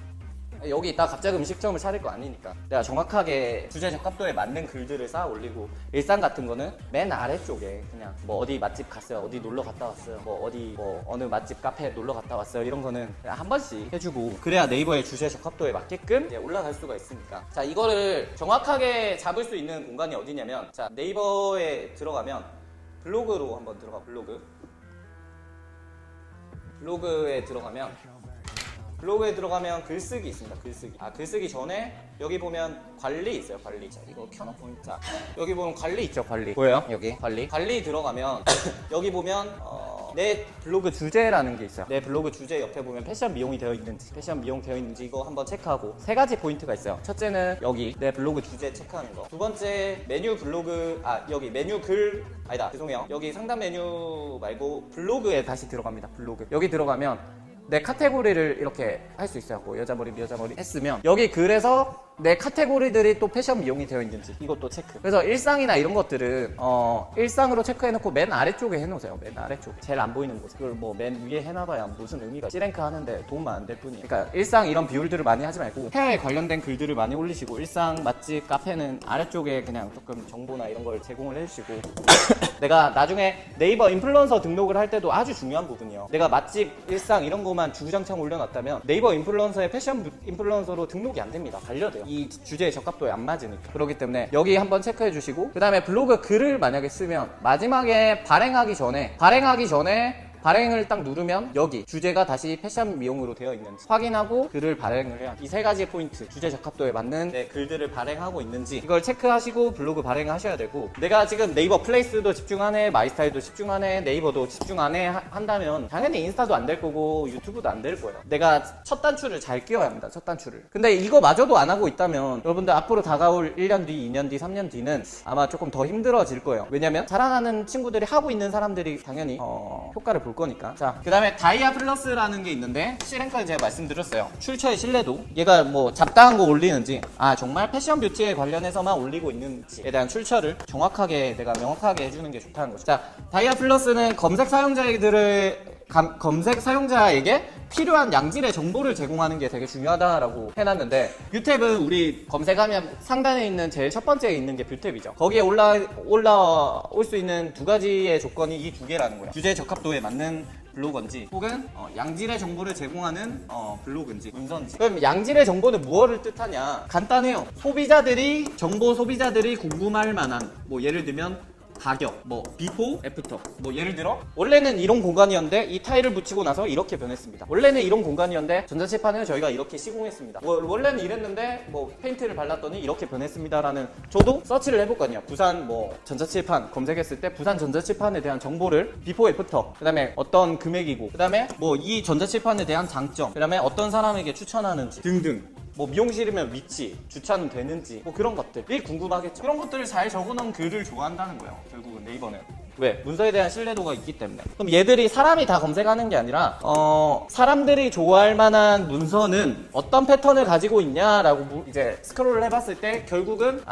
여기 있다 갑자기 음식점을 차릴 거 아니니까 내가 정확하게 주제 적합도에 맞는 글들을 쌓아 올리고, 일상 같은 거는 맨 아래쪽에 그냥 뭐 어디 맛집 갔어요, 어디 놀러 갔다 왔어요, 뭐 어디 뭐 어느 맛집 카페 놀러 갔다 왔어요, 이런 거는 그냥 한 번씩 해주고, 그래야 네이버의 주제 적합도에 맞게끔 이제 올라갈 수가 있으니까. 자, 이거를 정확하게 잡을 수 있는 공간이 어디냐면, 자, 네이버에 들어가면 블로그로 한번 들어가. 블로그에 들어가면 글쓰기 있습니다. 글쓰기. 글쓰기 전에 여기 보면 관리 있어요. 관리. 자, 이거 켜놓고. 자, 여기 보면 관리 있죠. 관리. 보여요? 여기 관리 들어가면 여기 보면 내 블로그 주제라는 게 있어요. 내 블로그 주제 옆에 보면 패션 미용이 되어 있는지 이거 한번 체크하고, 세 가지 포인트가 있어요. 첫째는 여기 내 블로그 주제 체크하는 거. 두 번째 메뉴 블로그, 여기 메뉴 글, 아니다, 죄송해요. 여기 상단 메뉴 말고 블로그에 다시 들어갑니다. 블로그. 여기 들어가면 내 카테고리를 이렇게 할 수 있어요. 뭐 여자 머리 했으면 여기 글에서 내 카테고리들이 또 패션 미용이 되어 있는지 이것도 체크. 그래서 일상이나 이런 것들은 일상으로 체크해놓고 맨 아래쪽에 해놓으세요. 맨 아래쪽 제일 안 보이는 곳에. 그걸 뭐 맨 위에 해놔봐야 무슨 의미가, C랭크 하는데 도움만 안 될 뿐이에요. 그러니까 일상 이런 비율들을 많이 하지 말고 헤어에 관련된 글들을 많이 올리시고, 일상 맛집 카페는 아래쪽에 그냥 조금 정보나 이런 걸 제공을 해주시고 내가 나중에 네이버 인플루언서 등록을 할 때도 아주 중요한 부분이요. 내가 맛집, 일상 이런 거만 주구장창 올려놨다면 네이버 인플루언서의 패션 인플루언서로 등록이 안 됩니다. 반려돼요. 이 주제의 적합도에 안 맞으니까. 그렇기 때문에 여기 한번 체크해 주시고, 그 다음에 블로그 글을 만약에 쓰면 마지막에 발행하기 전에 발행을 딱 누르면 여기 주제가 다시 패션 미용으로 되어 있는지 확인하고 글을 발행을 해야 돼. 이 세 가지 포인트, 주제 적합도에 맞는 글들을 발행하고 있는지 이걸 체크하시고 블로그 발행을 하셔야 되고, 내가 지금 네이버 플레이스도 집중하네, 마이스타일도 집중하네, 네이버도 집중하네 한다면 당연히 인스타도 안 될 거고 유튜브도 안 될 거예요. 내가 첫 단추를 잘 끼워야 합니다. 첫 단추를. 근데 이거마저도 안 하고 있다면 여러분들 앞으로 다가올 1년 뒤, 2년 뒤, 3년 뒤는 아마 조금 더 힘들어질 거예요. 왜냐면 자라나는 친구들이 하고 있는 사람들이 당연히 효과를 볼 거니까. 자, 그 다음에 다이아 플러스라는 게 있는데, C랭크는 제가 말씀드렸어요. 출처의 신뢰도, 얘가 뭐 잡다한 거 올리는지, 정말 패션 뷰티에 관련해서만 올리고 있는지에 대한 출처를 정확하게 내가 명확하게 해주는 게 좋다는 거죠. 자, 다이아 플러스는 검색 사용자에게 필요한 양질의 정보를 제공하는 게 되게 중요하다라고 해놨는데, 뷰탭은 우리 검색하면 상단에 있는 제일 첫 번째에 있는 게 뷰탭이죠. 거기에 올라올 수 있는 두 가지의 조건이 이 두 개라는 거예요. 주제 적합도에 맞는 블로거인지, 혹은 양질의 정보를 제공하는 블로그인지, 문서인지. 그럼 양질의 정보는 무엇을 뜻하냐? 간단해요. 정보 소비자들이 궁금할 만한, 뭐 예를 들면 가격, 뭐 비포, 애프터. 뭐 예를 들어 원래는 이런 공간이었는데 이 타일을 붙이고 나서 이렇게 변했습니다. 원래는 이런 공간이었는데 전자칠판을 저희가 이렇게 시공했습니다. 원래는 이랬는데 뭐 페인트를 발랐더니 이렇게 변했습니다라는, 저도 서치를 해볼거든요. 부산 뭐 전자칠판 검색했을 때 부산 전자칠판에 대한 정보를 비포, 애프터, 그 다음에 어떤 금액이고, 그 다음에 뭐 이 전자칠판에 대한 장점, 그 다음에 어떤 사람에게 추천하는지 등등. 뭐 미용실이면 위치, 주차는 되는지, 뭐 그런 것들이 궁금하겠죠. 그런 것들을 잘 적어놓은 글을 좋아한다는 거예요. 결국은 네이버는. 왜? 문서에 대한 신뢰도가 있기 때문에. 그럼 얘들이 사람이 다 검색하는 게 아니라 사람들이 좋아할 만한 문서는 어떤 패턴을 가지고 있냐라고 이제 스크롤을 해봤을 때 결국은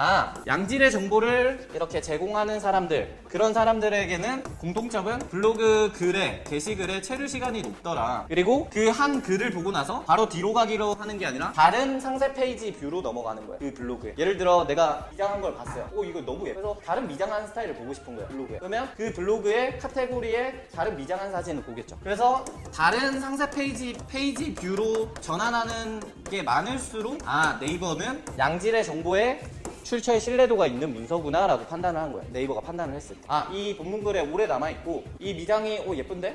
양질의 정보를 이렇게 제공하는 사람들, 그런 사람들에게는 공통점은 블로그 글에, 게시글에 체류 시간이 높더라. 그리고 그 한 글을 보고 나서 바로 뒤로 가기로 하는 게 아니라 다른 상세 페이지 뷰로 넘어가는 거예요. 그 블로그에. 예를 들어 내가 미장한 걸 봤어요. 이거 너무 예뻐서 다른 미장한 스타일을 보고 싶은 거예요. 블로그에. 그러면 그 블로그의 카테고리에 다른 미장한 사진을 보겠죠. 그래서 다른 상세 페이지 뷰로 전환하는 게 많을수록 네이버는 양질의 정보에 출처의 신뢰도가 있는 문서구나 라고 판단을 한 거예요. 네이버가 판단을 했을 때. 이 본문글에 오래 남아있고 이 미장이 예쁜데?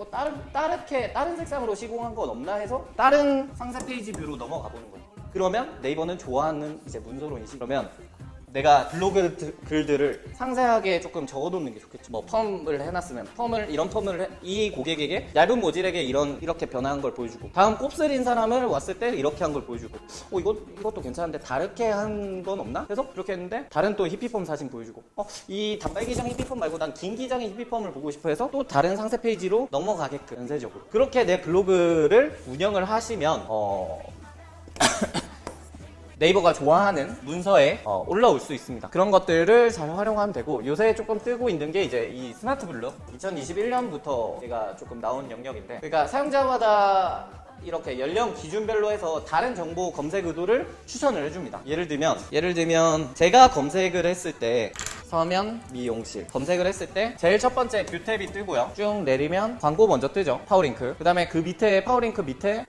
다른 색상으로 시공한 건 없나 해서 다른 상세 페이지 뷰로 넘어가 보는 거예요. 그러면 네이버는 좋아하는 이제 문서로 인식. 그러면 내가 블로그 글들을 상세하게 조금 적어놓는 게 좋겠죠. 뭐 펌을 해놨으면 이런 펌을 이 고객에게 얇은 모질에게 이렇게 변화한 걸 보여주고, 다음 곱슬인 사람을 왔을 때 이렇게 한 걸 보여주고, 이것도 괜찮은데 다르게 한 건 없나? 그래서 그렇게 했는데 다른 또 히피펌 사진 보여주고, 이 단발 기장 히피펌 말고 난 긴 기장의 히피펌을 보고 싶어 해서 또 다른 상세 페이지로 넘어가게끔 연쇄적으로. 그렇게 내 블로그를 운영을 하시면 네이버가 좋아하는 문서에 올라올 수 있습니다. 그런 것들을 잘 활용하면 되고, 요새 조금 뜨고 있는 게 이제 이 스마트 블럭 2021년부터 제가 조금 나온 영역인데, 그러니까 사용자마다 이렇게 연령 기준별로 해서 다른 정보 검색 의도를 추천을 해줍니다. 예를 들면 제가 검색을 했을 때 서면 미용실 검색을 했을 때 제일 첫 번째 뷰탭이 뜨고요. 쭉 내리면 광고 먼저 뜨죠. 파워링크. 그 다음에 그 밑에 파워링크 밑에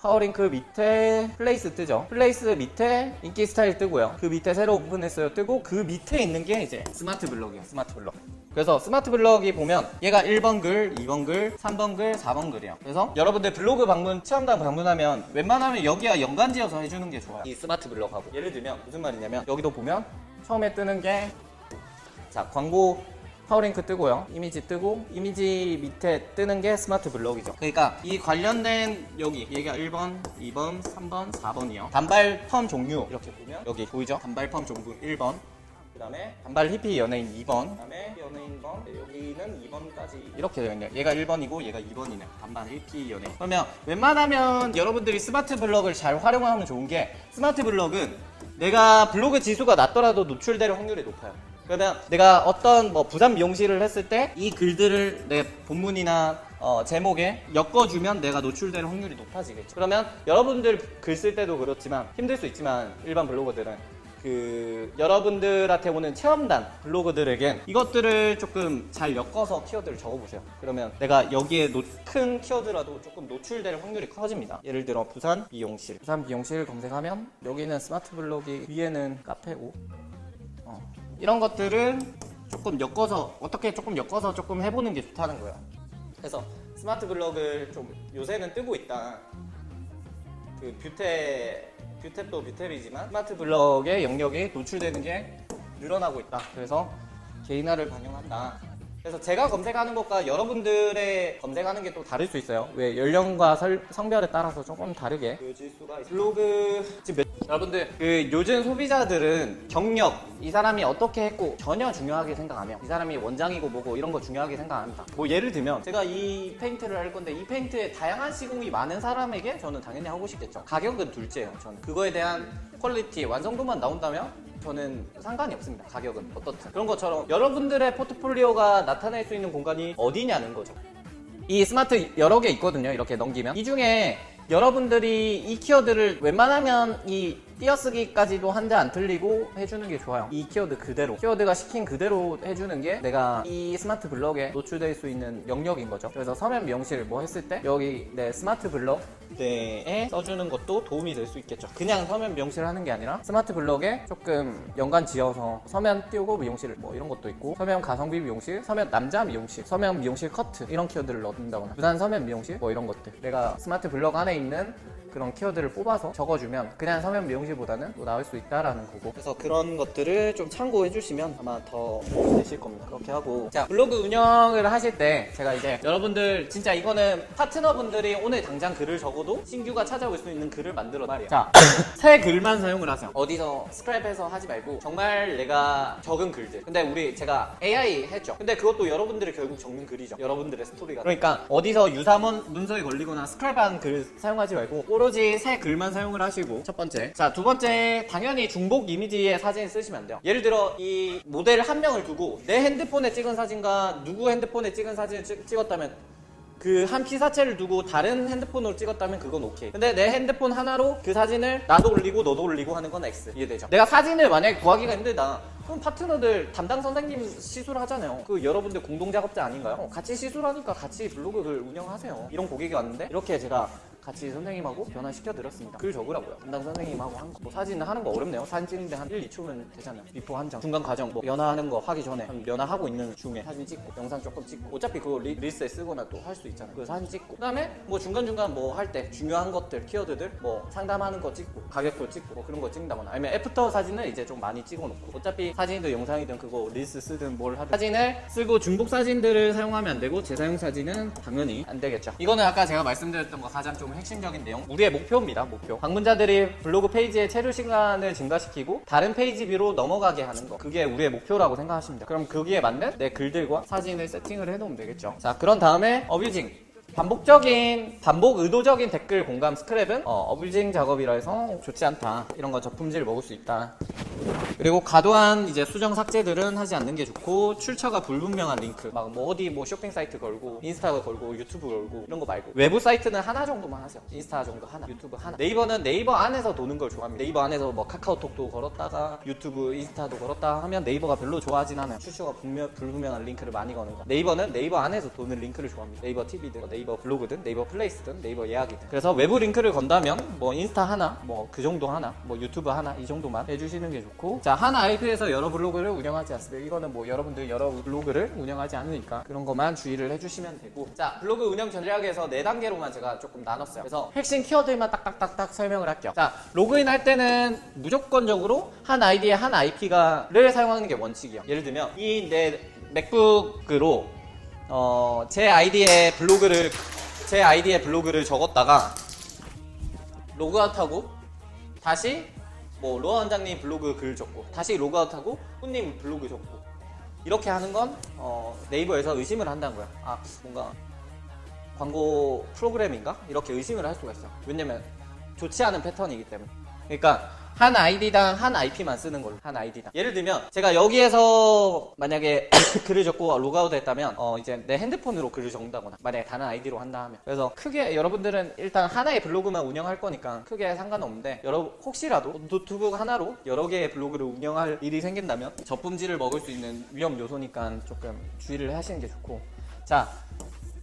플레이스 뜨죠. 플레이스 밑에 인기 스타일 뜨고요. 그 밑에 새로 오픈했어요 뜨고, 그 밑에 있는 게 이제 스마트 블럭이에요. 스마트 블럭. 그래서 스마트 블럭이 보면 얘가 1번 글, 2번 글, 3번 글, 4번 글이에요. 그래서 여러분들 블로그 체험단 방문하면 웬만하면 여기와 연관지어서 해주는 게 좋아요. 이 스마트 블럭하고. 예를 들면 무슨 말이냐면, 여기도 보면 처음에 뜨는 게 자, 광고 파워링크 뜨고요. 이미지 뜨고, 이미지 밑에 뜨는 게 스마트 블럭이죠. 그러니까 이 관련된 얘가 1번, 2번, 3번, 4번이요. 단발 펌 종류 이렇게 보면 여기 보이죠? 단발 펌 종류 1번. 그 다음에 단발 히피 연예인 2번, 그 다음에 연예인 번, 여기는 2번까지 이렇게 되어 있네요. 얘가 1번이고 얘가 2번이네요. 단발 히피 연예인. 그러면 웬만하면 여러분들이 스마트 블럭을 잘 활용하면 좋은 게, 스마트 블럭은 내가 블로그 지수가 낮더라도 노출될 확률이 높아요. 그러면 내가 어떤 부산 미용실을 했을 때 이 글들을 내 본문이나 제목에 엮어주면 내가 노출될 확률이 높아지겠죠. 그러면 여러분들 글 쓸 때도 그렇지만 힘들 수 있지만, 일반 블로거들은 여러분들한테 오는 체험단 블로거들에겐 이것들을 조금 잘 엮어서 키워드를 적어보세요. 그러면 내가 여기에 큰 키워드라도 조금 노출될 확률이 커집니다. 예를 들어 부산 미용실 검색하면 여기는 스마트 블록이, 위에는 카페고, 이런 것들은 조금 엮어서 조금 해보는 게 좋다는 거예요. 그래서 스마트 블록을 좀 요새는 뜨고 있다. 그 뷰탭도 뷰탭이지만 스마트 블럭의 영역이 노출되는 게 늘어나고 있다. 그래서 개인화를 반영한다. 그래서 제가 검색하는 것과 여러분들의 검색하는 게 또 다를 수 있어요. 왜 연령과 성별에 따라서 조금 다르게 보여질 수가 있어요. 블로그 지금 여러분들 요즘 소비자들은 경력, 이 사람이 어떻게 했고 전혀 중요하게 생각 안 해요. 이 사람이 원장이고 뭐고 이런 거 중요하게 생각 안 합니다. 예를 들면 제가 이 페인트를 할 건데, 이 페인트에 다양한 시공이 많은 사람에게 저는 당연히 하고 싶겠죠. 가격은 둘째예요. 저는 그거에 대한 퀄리티, 완성도만 나온다면 저는 상관이 없습니다. 가격은 어떻든. 그런 것처럼 여러분들의 포트폴리오가 나타낼 수 있는 공간이 어디냐는 거죠. 이 스마트 여러 개 있거든요. 이렇게 넘기면 이 중에 여러분들이 이 키워드를 웬만하면 이 띄어쓰기까지도 한 대 안 틀리고 해주는 게 좋아요. 이 키워드 그대로, 키워드가 시킨 그대로 해주는 게 내가 이 스마트 블럭에 노출될 수 있는 영역인 거죠. 그래서 서면 미용실 했을 때 여기 내 스마트 블럭 내에 써주는 것도 도움이 될 수 있겠죠. 그냥 서면 미용실 하는 게 아니라 스마트 블럭에 조금 연관 지어서 서면 띄우고 미용실 이런 것도 있고, 서면 가성비 미용실, 서면 남자 미용실, 서면 미용실 커트, 이런 키워드를 넣는다거나, 부산 서면 미용실 이런 것들, 내가 스마트 블럭 안에 있는 그런 키워드를 뽑아서 적어주면 그냥 서면 미용실보다는 또 나올 수 있다라는 거고. 그래서 그런 것들을 좀 참고해 주시면 아마 더 도움이 되실 겁니다. 그렇게 하고, 자, 블로그 운영을 하실 때 제가 이제 여러분들 진짜 이거는 파트너분들이 오늘 당장 글을 적어도 신규가 찾아올 수 있는 글을 만들어 말이에요. 자, 새 글만 사용을 하세요. 어디서 스크랩해서 하지 말고 정말 내가 적은 글들. 근데 제가 AI 했죠. 근데 그것도 여러분들이 결국 적는 글이죠. 여러분들의 스토리가. 그러니까 어디서 유사문 문서에 걸리거나 스크랩한 글 사용하지 말고 오로지 새 글만 사용을 하시고, 첫 번째. 자, 두 번째, 당연히 중복 이미지의 사진을 쓰시면 안 돼요. 예를 들어 이 모델 한 명을 두고 내 핸드폰에 찍은 사진과 누구 핸드폰에 찍은 사진을 찍었다면, 그 한 피사체를 두고 다른 핸드폰으로 찍었다면 그건 오케이. 근데 내 핸드폰 하나로 그 사진을 나도 올리고 너도 올리고 하는 건 X. 이해되죠? 내가 사진을 만약에 구하기가 힘들다, 그럼 파트너들 담당 선생님 시술 하잖아요. 그 여러분들 공동 작업자 아닌가요? 같이 시술하니까 같이 블로그를 운영하세요. 이런 고객이 왔는데 이렇게 제가 같이 선생님하고 변화시켜드렸습니다. 글 적으라고요. 담당 선생님하고 한 거. 사진 하는 거 어렵네요. 사진 찍는데 한 1, 2초면 되잖아요. 비포 한 장. 중간 과정, 연화하는 거 하기 전에, 연화하고 있는 중에 사진 찍고, 영상 조금 찍고, 어차피 그거 릴스에 쓰거나 또 할 수 있잖아요. 그 사진 찍고, 그 다음에 중간중간 할 때 중요한 것들, 키워드들, 상담하는 거 찍고, 가격표 찍고, 그런 거 찍는다거나, 아니면 애프터 사진을 이제 좀 많이 찍어놓고, 어차피 사진이든 영상이든 그거 릴스 쓰든 뭘 하든 사진을 쓰고, 중복 사진들을 사용하면 안 되고 재사용 사진은 당연히 안 되겠죠. 이거는 아까 제가 말씀드렸던 거 가장 좀 핵심적인 내용, 우리의 목표입니다. 목표. 방문자들이 블로그 페이지의 체류 시간을 증가시키고 다른 페이지 뷰로 넘어가게 하는 거, 그게 우리의 목표라고 생각하시면 돼요. 그럼 거기에 맞는 내 글들과 사진을 세팅을 해놓으면 되겠죠. 자, 그런 다음에 어뷰징. 반복 의도적인 댓글 공감 스크랩은 어뷰징 작업이라 해서 좋지 않다. 이런 건 저품질 먹을 수 있다. 그리고 과도한 이제 수정 삭제들은 하지 않는 게 좋고, 출처가 불분명한 링크, 막 뭐 어디 뭐 쇼핑 사이트 걸고, 인스타 걸고, 유튜브 걸고, 이런 거 말고 외부 사이트는 하나 정도만 하세요. 인스타 정도 하나, 유튜브 하나. 네이버는 네이버 안에서 도는 걸 좋아합니다. 네이버 안에서 뭐 카카오톡도 걸었다가 유튜브, 인스타도 걸었다 하면 네이버가 별로 좋아하진 않아요. 출처가 불분명한 링크를 많이 거는 거. 네이버는 네이버 안에서 도는 링크를 좋아합니다. 네이버 TV든 네이버 블로그든 네이버 플레이스든 네이버 예약이든. 그래서 외부 링크를 건다면 뭐 인스타 하나, 뭐 그 정도 하나, 뭐 유튜브 하나, 이 정도만 해주시는 게 좋고, 자, 한 IP에서 여러 블로그를 운영하지 않습니다. 이거는 뭐 여러분들 여러 블로그를 운영하지 않으니까 그런 것만 주의를 해주시면 되고, 자, 블로그 운영 전략에서 4단계로만 제가 조금 나눴어요. 그래서 핵심 키워드만 딱딱딱딱 설명을 할게요. 자, 로그인 할 때는 무조건적으로 한 아이디에 한 IP를 사용하는 게 원칙이에요. 예를 들면 이 내 맥북으로 제 아이디에 블로그를 적었다가 로그아웃하고 다시 뭐 로아 원장님 블로그 글 적고 다시 로그아웃하고 훈님 블로그 적고 이렇게 하는 건 네이버에서 의심을 한다는 거야. 아, 뭔가 광고 프로그램인가? 이렇게 의심을 할 수가 있어요. 왜냐면 좋지 않은 패턴이기 때문에. 그러니까 한 아이디당 한 IP만 쓰는 걸로. 한 아이디당. 예를 들면 제가 여기에서 만약에 글을 적고 로그아웃 했다면 이제 내 핸드폰으로 글을 적는다거나, 만약에 다른 아이디로 한다 하면, 그래서 크게 여러분들은 일단 하나의 블로그만 운영할 거니까 크게 상관없는데, 혹시라도 노트북 하나로 여러 개의 블로그를 운영할 일이 생긴다면 저품질을 먹을 수 있는 위험 요소니까 조금 주의를 하시는 게 좋고, 자,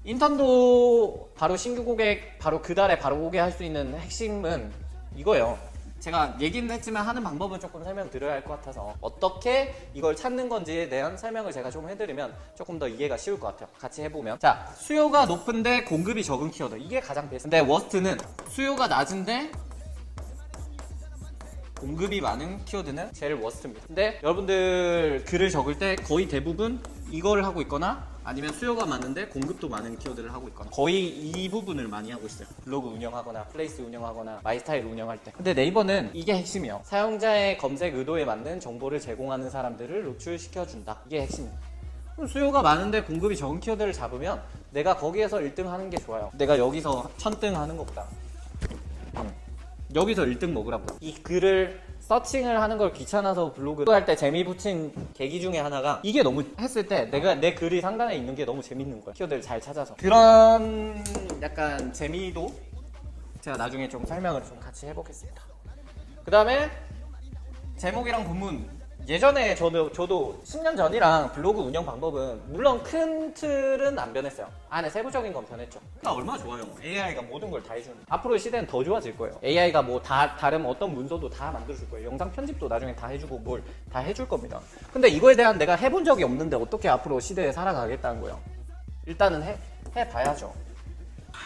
인턴도 바로 신규 고객 바로 그 달에 바로 오게 할 수 있는 핵심은 이거예요. 제가 얘기는 했지만 하는 방법은 조금 설명드려야 할 것 같아서 어떻게 이걸 찾는 건지에 대한 설명을 제가 좀 해드리면 조금 더 이해가 쉬울 것 같아요. 같이 해보면, 자, 수요가 높은데 공급이 적은 키워드, 이게 가장 베스트. 근데 워스트는 수요가 낮은데 공급이 많은 키워드는 제일 워스트입니다. 근데 여러분들 글을 적을 때 거의 대부분 이걸 하고 있거나, 아니면 수요가 많은데 공급도 많은 키워드를 하고 있거나, 거의 이 부분을 많이 하고 있어요. 블로그 운영하거나 플레이스 운영하거나 마이스타일 운영할 때. 근데 네이버는 이게 핵심이에요. 사용자의 검색 의도에 맞는 정보를 제공하는 사람들을 노출시켜준다. 이게 핵심이에요. 그럼 수요가 많은데 공급이 적은 키워드를 잡으면 내가 거기에서 1등 하는 게 좋아요. 내가 여기서 1000등 하는 것보다 여기서 1등 먹으라고. 이 글을 서칭을 하는 걸 귀찮아서 블로그 할 때 재미 붙인 계기 중에 하나가, 이게 너무 했을 때 내가 내 글이 상단에 있는 게 너무 재밌는 거야. 키워드를 잘 찾아서. 그런 약간 재미도 제가 나중에 좀 설명을 좀 같이 해보겠습니다. 그 다음에 제목이랑 본문. 예전에 저도 10년 전이랑 블로그 운영 방법은 물론 큰 틀은 안 변했어요. 안에 세부적인 건 변했죠. 그러니까 얼마나 좋아요. AI가 모든 걸 다 해주는. 앞으로 시대는 더 좋아질 거예요. AI가 뭐 다른 어떤 문서도 다 만들어줄 거예요. 영상 편집도 나중에 다 해주고 뭘 다 해줄 겁니다. 근데 이거에 대한 내가 해본 적이 없는데 어떻게 앞으로 시대에 살아가겠다는 거예요. 일단은 해봐야죠.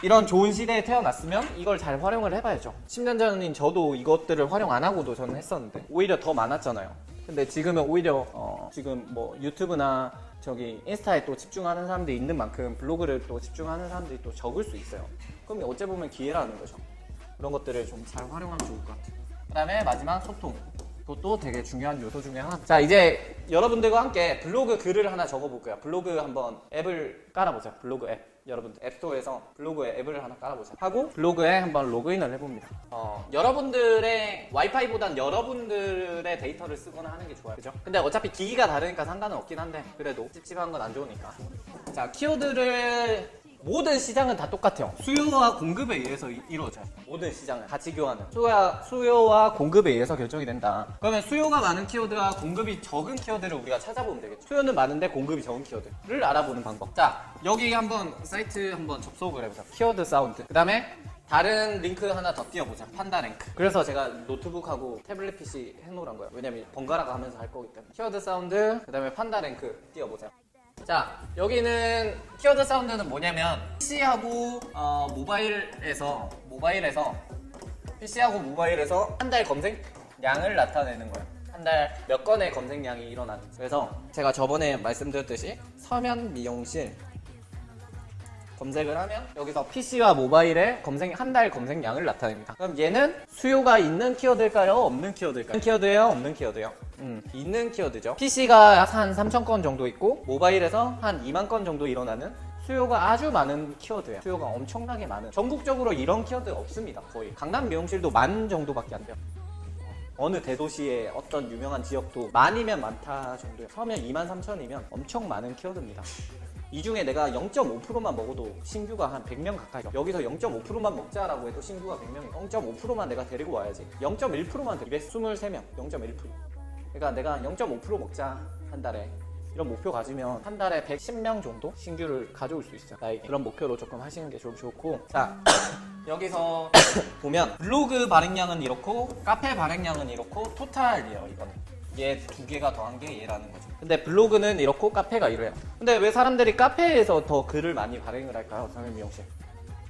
이런 좋은 시대에 태어났으면 이걸 잘 활용을 해봐야죠. 10년 전인 저도 이것들을 활용 안 하고도 저는 했었는데 오히려 더 많았잖아요. 근데 지금은 오히려 지금 뭐 유튜브나 저기 인스타에 또 집중하는 사람들이 있는 만큼 블로그를 또 집중하는 사람들이 또 적을 수 있어요. 그럼 어째 보면 기회라는 거죠. 그런 것들을 좀 잘 활용하면 좋을 것 같아요. 그 다음에 마지막 소통. 그것도 되게 중요한 요소 중에 하나. 자, 이제 여러분들과 함께 블로그 글을 하나 적어볼 거예요. 블로그 한번 앱을 깔아보세요. 블로그 앱. 여러분들 앱스토어에서 블로그에 앱을 하나 깔아보세요. 하고 블로그에 한번 로그인을 해봅니다. 여러분들의 와이파이보단 여러분들의 데이터를 쓰거나 하는 게 좋아요. 그죠? 근데 어차피 기기가 다르니까 상관은 없긴 한데 그래도 찝찝한 건 안 좋으니까. 자, 키워드를 모든 시장은 다 똑같아요. 수요와 공급에 의해서 이루어져요. 모든 시장은 가치 교환은 수요와 공급에 의해서 결정이 된다. 그러면 수요가 많은 키워드와 공급이 적은 키워드를 우리가 찾아보면 되겠죠. 수요는 많은데 공급이 적은 키워드를 알아보는 방법. 자, 여기 한번 사이트 한번 접속을 해보자. 키워드 사운드. 그 다음에 다른 링크 하나 더 띄워보자. 판다 랭크. 그래서 제가 노트북하고 태블릿 PC 해놓으란 거예요. 왜냐면 번갈아 가면서 할 거기 때문에. 키워드 사운드, 그 다음에 판다 랭크 띄워보자. 자, 여기는 키워드 사운드는 뭐냐면 PC하고 모바일에서 PC하고 모바일에서 한 달 검색량을 나타내는 거예요. 한 달 몇 건의 검색량이 일어나는. 그래서 제가 저번에 말씀드렸듯이 서면 미용실 검색을 하면 여기서 PC와 모바일의 한 달 검색량을 나타냅니다. 그럼 얘는 수요가 있는 키워드일까요? 없는 키워드일까요? 있는 키워드예요? 없는 키워드예요? 있는 키워드죠. PC가 한 3,000건 정도 있고 모바일에서 한 2만 건 정도 일어나는 수요가 아주 많은 키워드예요. 수요가 엄청나게 많은. 전국적으로 이런 키워드 없습니다. 거의. 강남 미용실도 10,000 정도밖에 안 돼요. 어느 대도시의 어떤 유명한 지역도 많이면 많다 정도예요. 서면 23,000이면 엄청 많은 키워드입니다. 이 중에 내가 0.5%만 먹어도 신규가 한 100명 가까이. 여기서 0.5%만 먹자라고 해도 신규가 100명이 0.5%만 내가 데리고 와야지. 0.1%만 223명 0.1%. 그러니까 내가 0.5% 먹자 한 달에 이런 목표 가지면 한 달에 110명 정도 신규를 가져올 수 있어요. 나에게. 그런 목표로 조금 하시는 게 좋고. 자, 여기서 보면 블로그 발행량은 이렇고 카페 발행량은 이렇고 토탈이에요. 이거는 얘 두 개가 더한 게 얘라는 거죠. 근데 블로그는 이렇고 카페가 이래요. 근데 왜 사람들이 카페에서 더 글을 많이 발행을 할까요? 서면 미용실.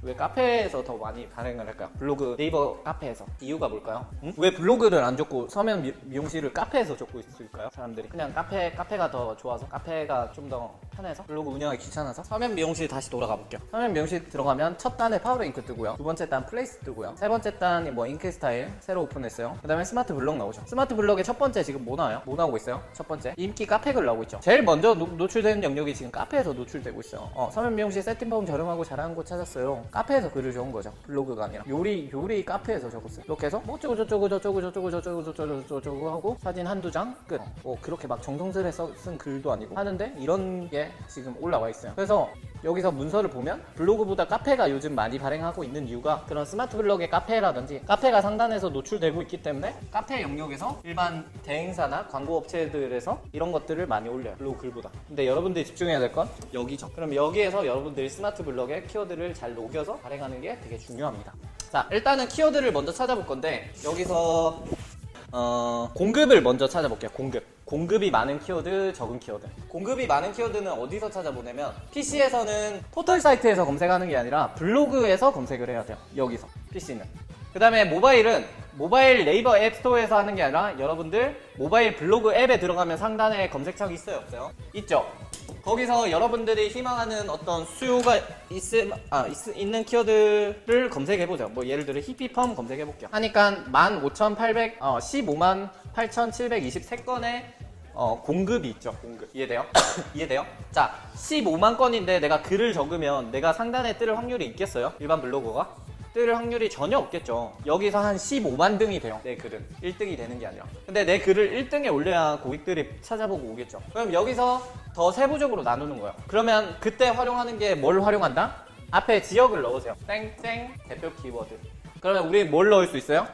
왜 카페에서 더 많이 발행을 할까요? 블로그, 네이버 카페에서. 이유가 뭘까요? 응? 왜 블로그를 안 줬고 서면 미용실을 카페에서 줬고 있을까요? 사람들이 그냥 카페가 더 좋아서, 카페가 좀 더 편해서, 블로그 운영하기 귀찮아서. 서면 미용실 다시 돌아가 볼게요. 서면 미용실 들어가면 첫 단에 파워링크 뜨고요, 두 번째 단 플레이스 뜨고요, 세 번째 단이 뭐 잉크 스타일 새로 오픈했어요. 그 다음에 스마트 블럭 나오죠. 스마트 블럭의 첫 번째 지금 뭐 나와요? 뭐 나오고 있어요? 첫 번째 인기 카페글 나오고 있죠. 제일 먼저 노출되는 영역이 지금 카페에서 노출되고 있어요. 서면 미용실 세팅폼 저렴하고 잘하는 곳 찾았어요. 카페에서 글을 적은 거죠. 블로그가 아니라. 요리 카페에서 적었어요. 이렇게 해서 뭐 저쩌고 하고 사진 한두 장 끝. 그렇게 막 정성스레 쓴 글도 아니고 하는데 이런 게 지금 올라와 있어요. 그래서 여기서 문서를 보면 블로그보다 카페가 요즘 많이 발행하고 있는 이유가 그런 스마트 블럭의 카페라든지 카페가 상단에서 노출되고 있기 때문에 카페 영역에서 일반 대행사나 광고 업체들에서 이런 것들을 많이 올려요. 블로그 글보다. 근데 여러분들이 집중해야 될 건 여기죠. 그럼 여기에서 여러분들이 스마트 블럭의 키워드를 잘 녹여서 발행하는 게 되게 중요합니다. 자, 일단은 키워드를 먼저 찾아볼 건데 여기서 공급을 먼저 찾아볼게요. 공급이 많은 키워드, 적은 키워드. 공급이 많은 키워드는 어디서 찾아보냐면 PC에서는 포털 사이트에서 검색하는 게 아니라 블로그에서 검색을 해야 돼요. 여기서 PC는. 그 다음에 모바일 네이버 앱 스토어에서 하는 게 아니라 여러분들 모바일 블로그 앱에 들어가면 상단에 검색창이 있어요, 없어요? 있죠? 거기서 여러분들이 희망하는 어떤 수요가 있는 키워드를 검색해보죠. 뭐 예를 들어 히피펌 검색해볼게요. 하니까 158,723건의 공급이 있죠. 공급. 이해돼요? 이해돼요? 자, 15만 건인데 내가 글을 적으면 내가 상단에 뜰 확률이 있겠어요? 일반 블로거가? 뜰 확률이 전혀 없겠죠. 여기서 한 15만 등이 돼요. 내 글은 1등이 되는 게 아니라. 근데 내 글을 1등에 올려야 고객들이 찾아보고 오겠죠. 그럼 여기서 더 세부적으로 나누는 거예요. 그러면 그때 활용하는 게 뭘 활용한다? 앞에 지역을 넣으세요. 땡땡 대표 키워드. 그러면 우리 뭘 넣을 수 있어요?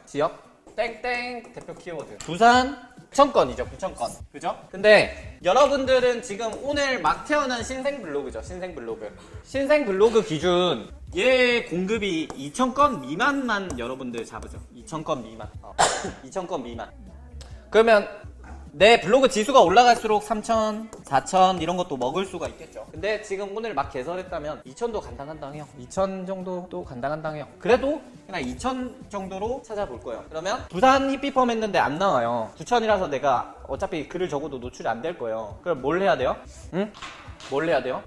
지역 땡땡 대표 키워드. 부산 9,000건이죠. 9,000건. 그죠? 근데 여러분들은 지금 오늘 막 태어난 신생 블로그죠. 신생 블로그 기준 얘 공급이 2,000건 미만만 여러분들 잡으죠. 2,000건 미만. 2,000건 미만. 그러면 내 블로그 지수가 올라갈수록 3,000, 4,000 이런 것도 먹을 수가 있겠죠. 근데 지금 오늘 막 개설했다면 2,000도 간당간당해요. 2,000 정도도 간당간당해요. 그래도 그냥 2,000 정도로 찾아볼 거예요. 그러면 부산 히피펌 했는데 안 나와요. 9,000이라서 내가 어차피 글을 적어도 노출이 안 될 거예요. 그럼 뭘 해야 돼요? 응? 뭘 해야 돼요?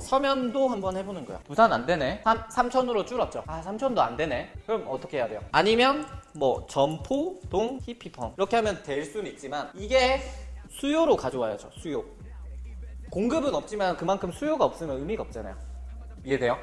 서면도 한번 해보는 거야. 부산 안 되네. 3,000으로 줄었죠. 3,000도 안 되네. 그럼 어떻게 해야 돼요? 아니면 뭐 점포동 히피펌 이렇게 하면 될 수는 있지만 이게 수요로 가져와야죠. 수요. 공급은 없지만 그만큼 수요가 없으면 의미가 없잖아요. 이해돼요?